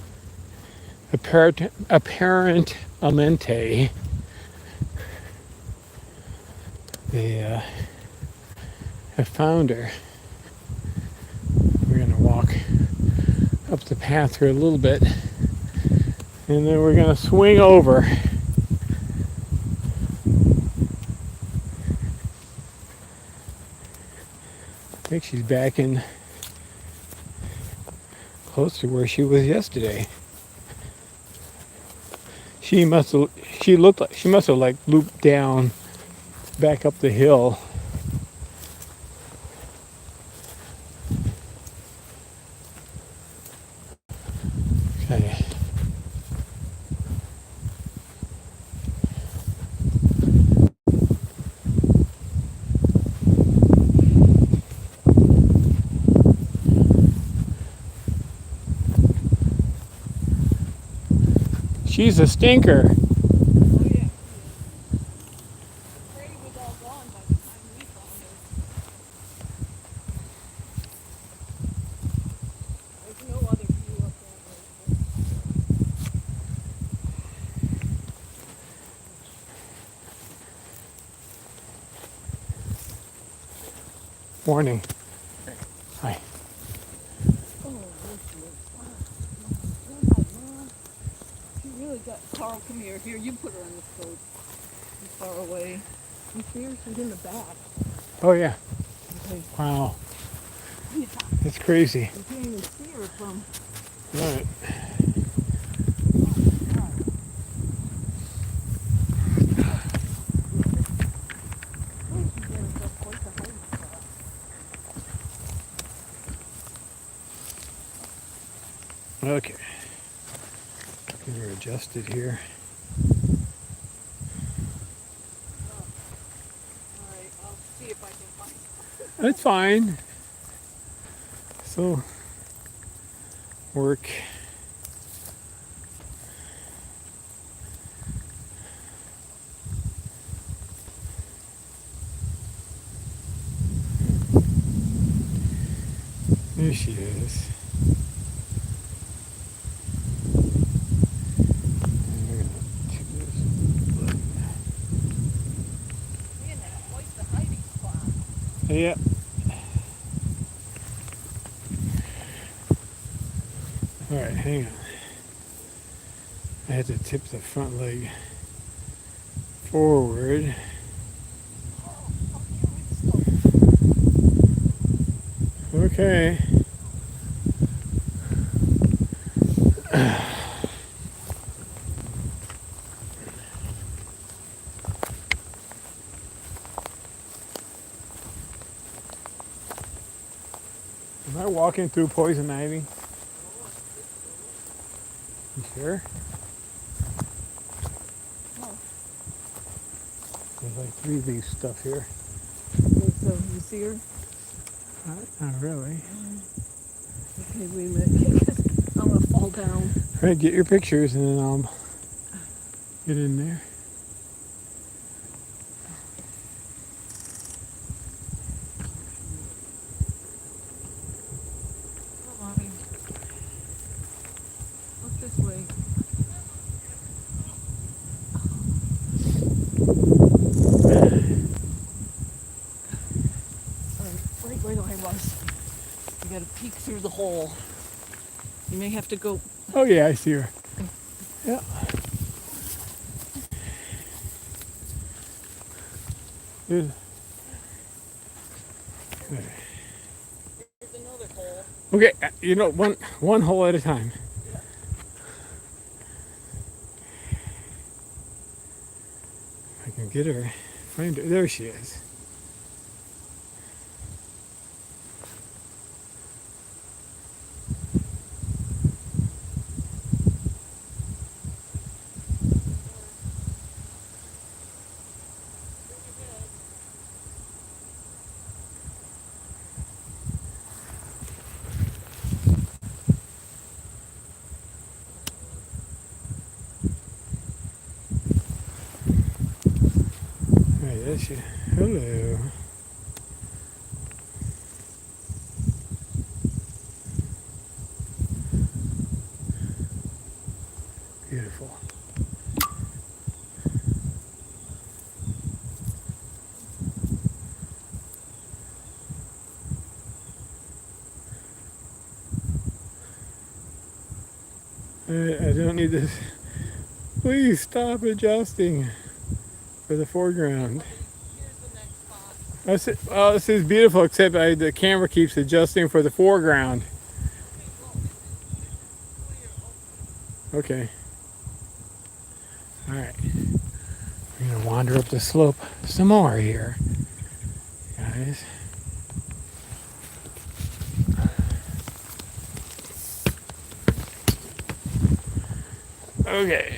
Apparentamente, they have found her. We're gonna walk up the path here a little bit, and then we're gonna swing over. I think she's back in close to where she was yesterday. She must have like looped down back up the hill. Okay. She's a stinker. Morning. Hi. She really got Carl. Come here. Here, you put her on the coat. She's far away. You see her? She's in the back. Oh yeah. Okay. Wow. Yeah. That's crazy. You can't even see her from. All right. Okay. Get her adjusted here. Alright, I'll see if I can find her. That's fine. So, work. There she is. Yeah. All right, hang on. I had to tip the front leg forward. Okay. Am I walking through poison ivy? You sure? No. There's like 3-leaf stuff here. Okay, so you see her? Not really. Okay, wait a minute. Because I'm gonna fall down. All right, get your pictures and then I'll get in there. Come on, Mommy. Look this way. Right where I was. You gotta peek through the hole. You may have to go. Oh yeah, I see her. Yeah. There's another hole. Okay, you know, one hole at a time. I can get her, find her. There she is. All right, there she is. Hello. Beautiful. I don't need this. Please stop adjusting for the foreground. This is beautiful, except the camera keeps adjusting for the foreground. Okay. All right. We're gonna wander up the slope some more here, guys. Okay.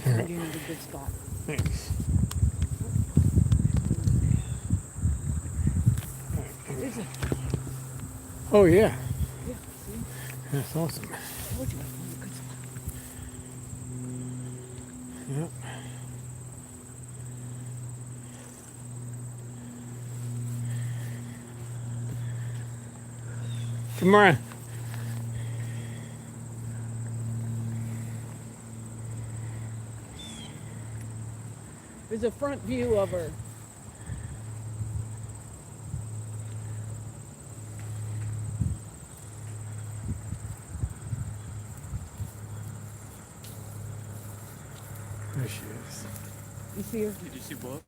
Yeah. You're in a good spot. Thanks. Oh yeah. That's awesome. Yep. Come on. There's a front view of her. There she is. You see her? Did you see boats?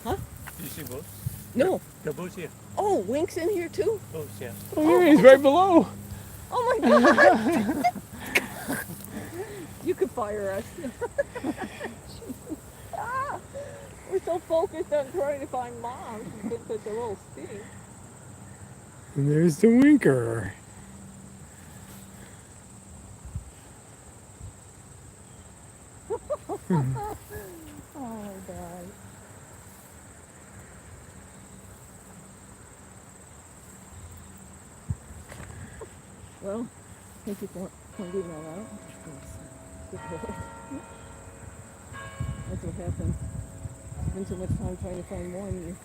Huh? Did you see boats? No. The boats here. Oh, Wink's in here too? Boats, yeah. Oh, yeah, he's right below. Oh my God. You could fire us. We're so focused on trying to find Mom. She's been such a little stink. And there's the winker. Oh my God. Well, thank you for pointing that out. Good boy. That's what happens. Spend so much time trying to find more and you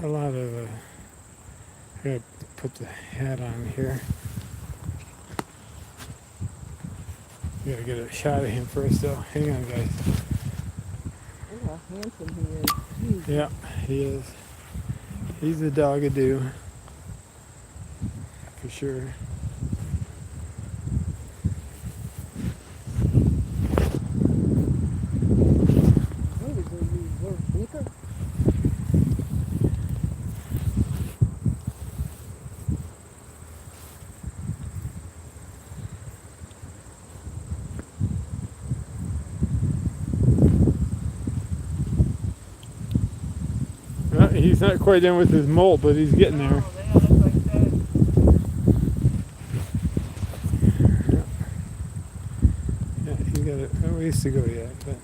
A lot of. I gotta put the hat on here. Gotta get a shot of him first, though. Hang on, guys. Look how handsome he is. Jeez. Yeah, he is. He's a dog-a-doo. For sure. What is it, you little sneaker? He's not quite done with his molt, but he's getting there. Yeah, he's got a ways to go yet, but.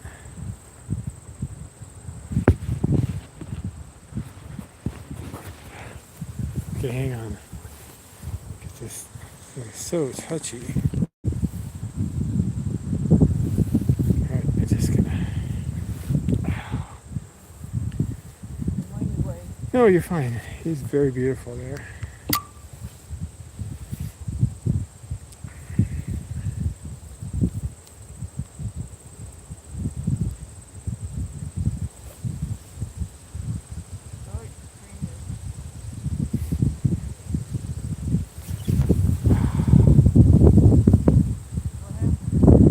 Okay, hang on. Get this thing so touchy. Alright, I'm just gonna. No, you're fine. He's very beautiful there.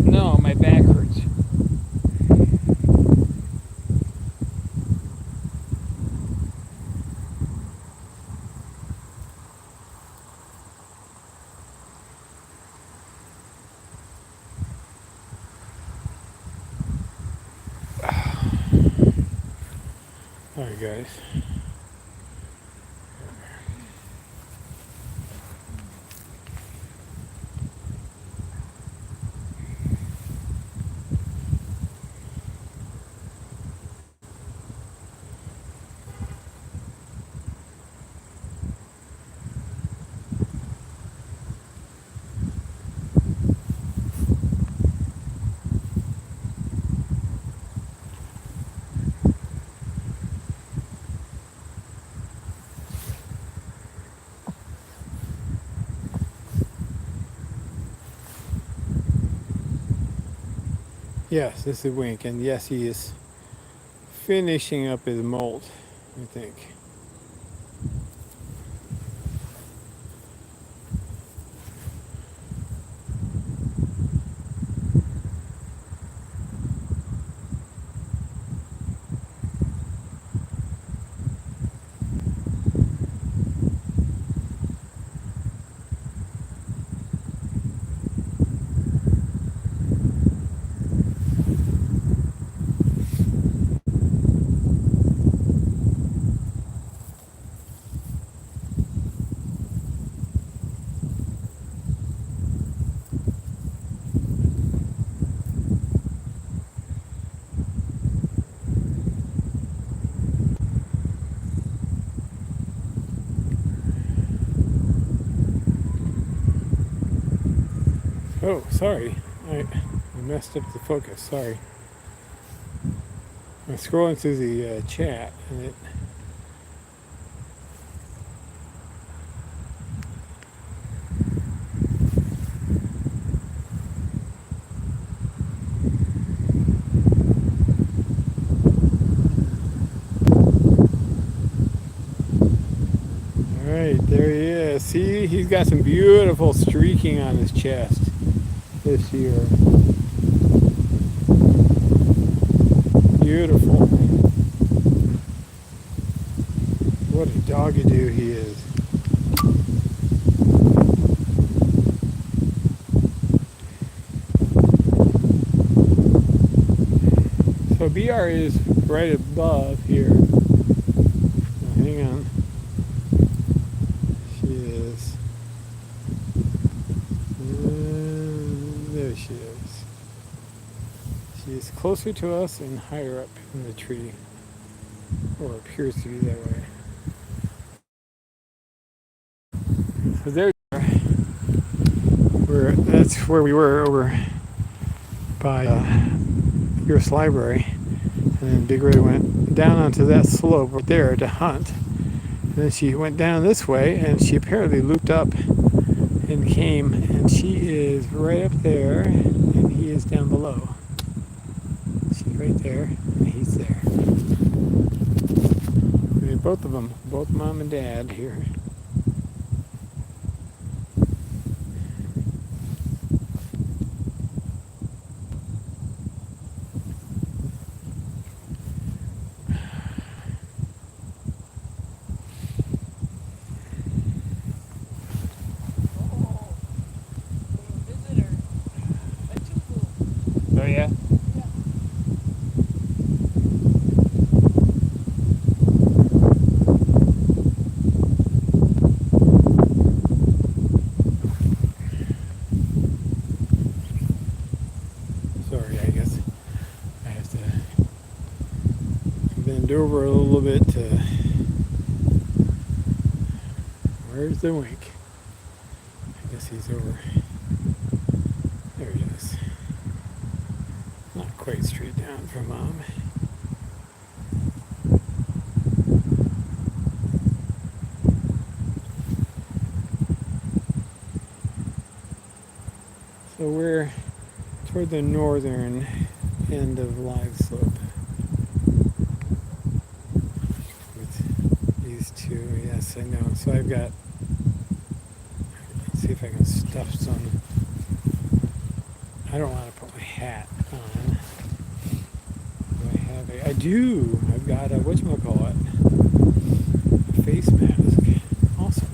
No, my back hurts. guys. Yes, this is Wink, and yes, he is finishing up his molt, I think. Oh, sorry. I messed up the focus. Sorry. I'm scrolling through the chat, and it. All right, there he is. See, he's got some beautiful streaking on his chest this year. Beautiful. What a doggy-doo he is. So BR is right above here. Now, hang on. She is. There she is. She is closer to us and higher up in the tree, or appears to be that way. So there we are. That's where we were over by Pierce Library, and then Big Red went down onto that slope right there to hunt. And then she went down this way, and she apparently looped up and came, and she is right up there, and he is down below. She's right there, and he's there. I mean, both of them, both mom and dad here. Oh yeah? Sorry, I guess I have to bend over a little bit to... Where's the Wink? I guess he's over... There he is. Not quite straight down from mom. So we're toward the northern end of Live Slope with these two. Yes, I know. So I've got, let's see if I can stuff some. I don't want to put my hat on. Do I have a? I do. I've got a whatchamacallit, a face mask. Awesome.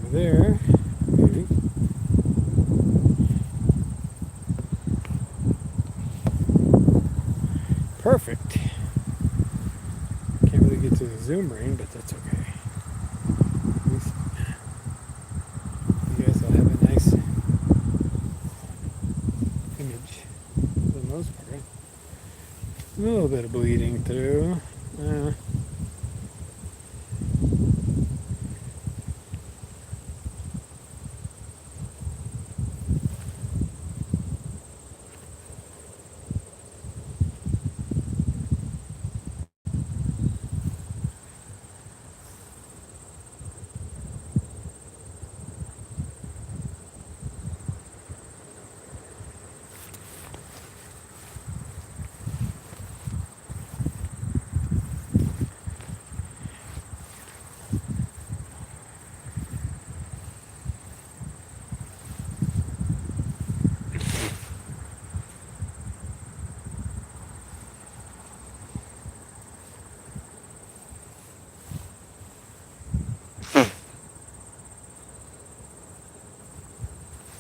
over there, maybe. Perfect. Can't really get to the zoom ring, but that's okay. At least you guys will have a nice image for the most part. A little bit of bleeding through.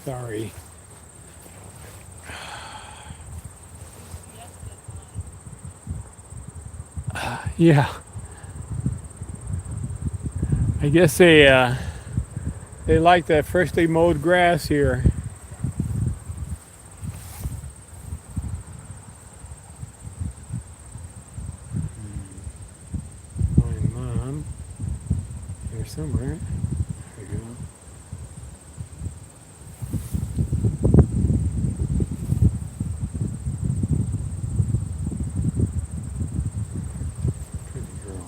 Sorry. Yeah. I guess they like that freshly mowed grass here. Find Mom here somewhere. There we go. Pretty girl.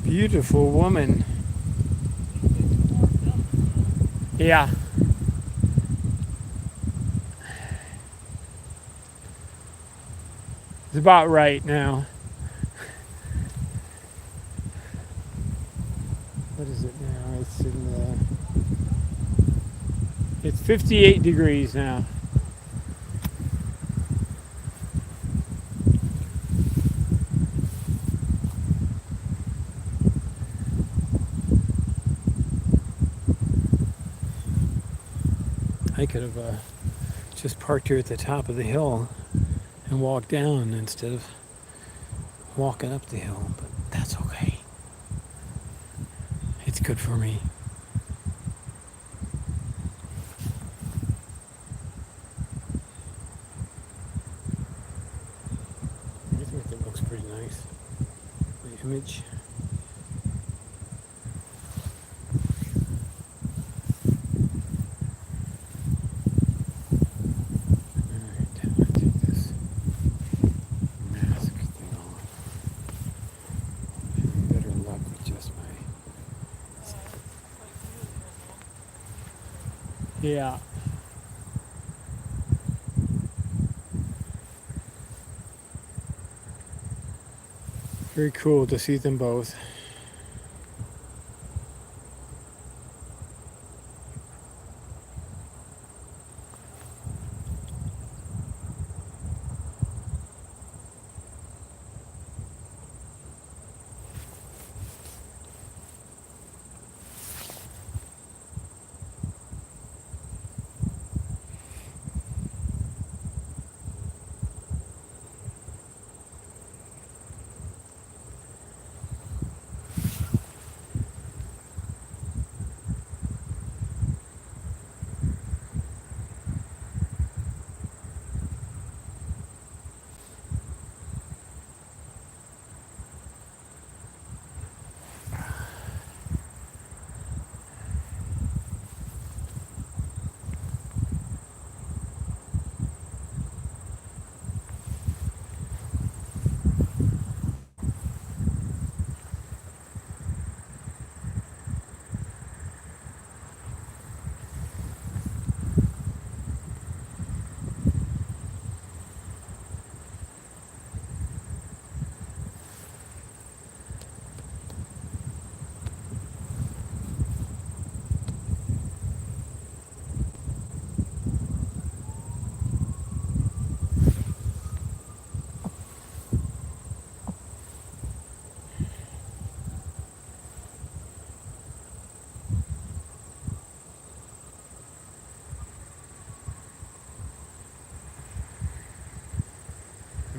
Beautiful woman. Yeah. It's about right now. What is it now? It's in it's 58 degrees now. I could have just parked here at the top of the hill and walked down instead of walking up the hill, but that's okay. It's good for me. I think that looks pretty nice. The image. Yeah. Very cool to see them both.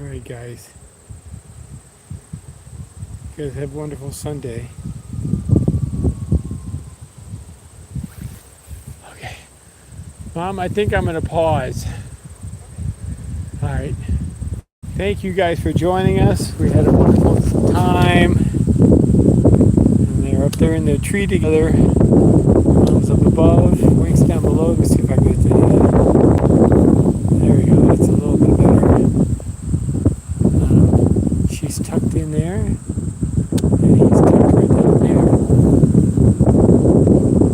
All right, guys. You guys have a wonderful Sunday. Okay. Mom, I think I'm going to pause. All right. Thank you guys for joining us. We had a wonderful time. And they're up there in the tree together. Mom's up above, Wink's down below. Let's see if I can get to there we go. That's a little bit better. She's tucked in there. And he's tucked right down there.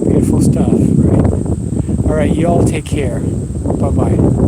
Beautiful stuff, right? All right, you all take care. Bye-bye.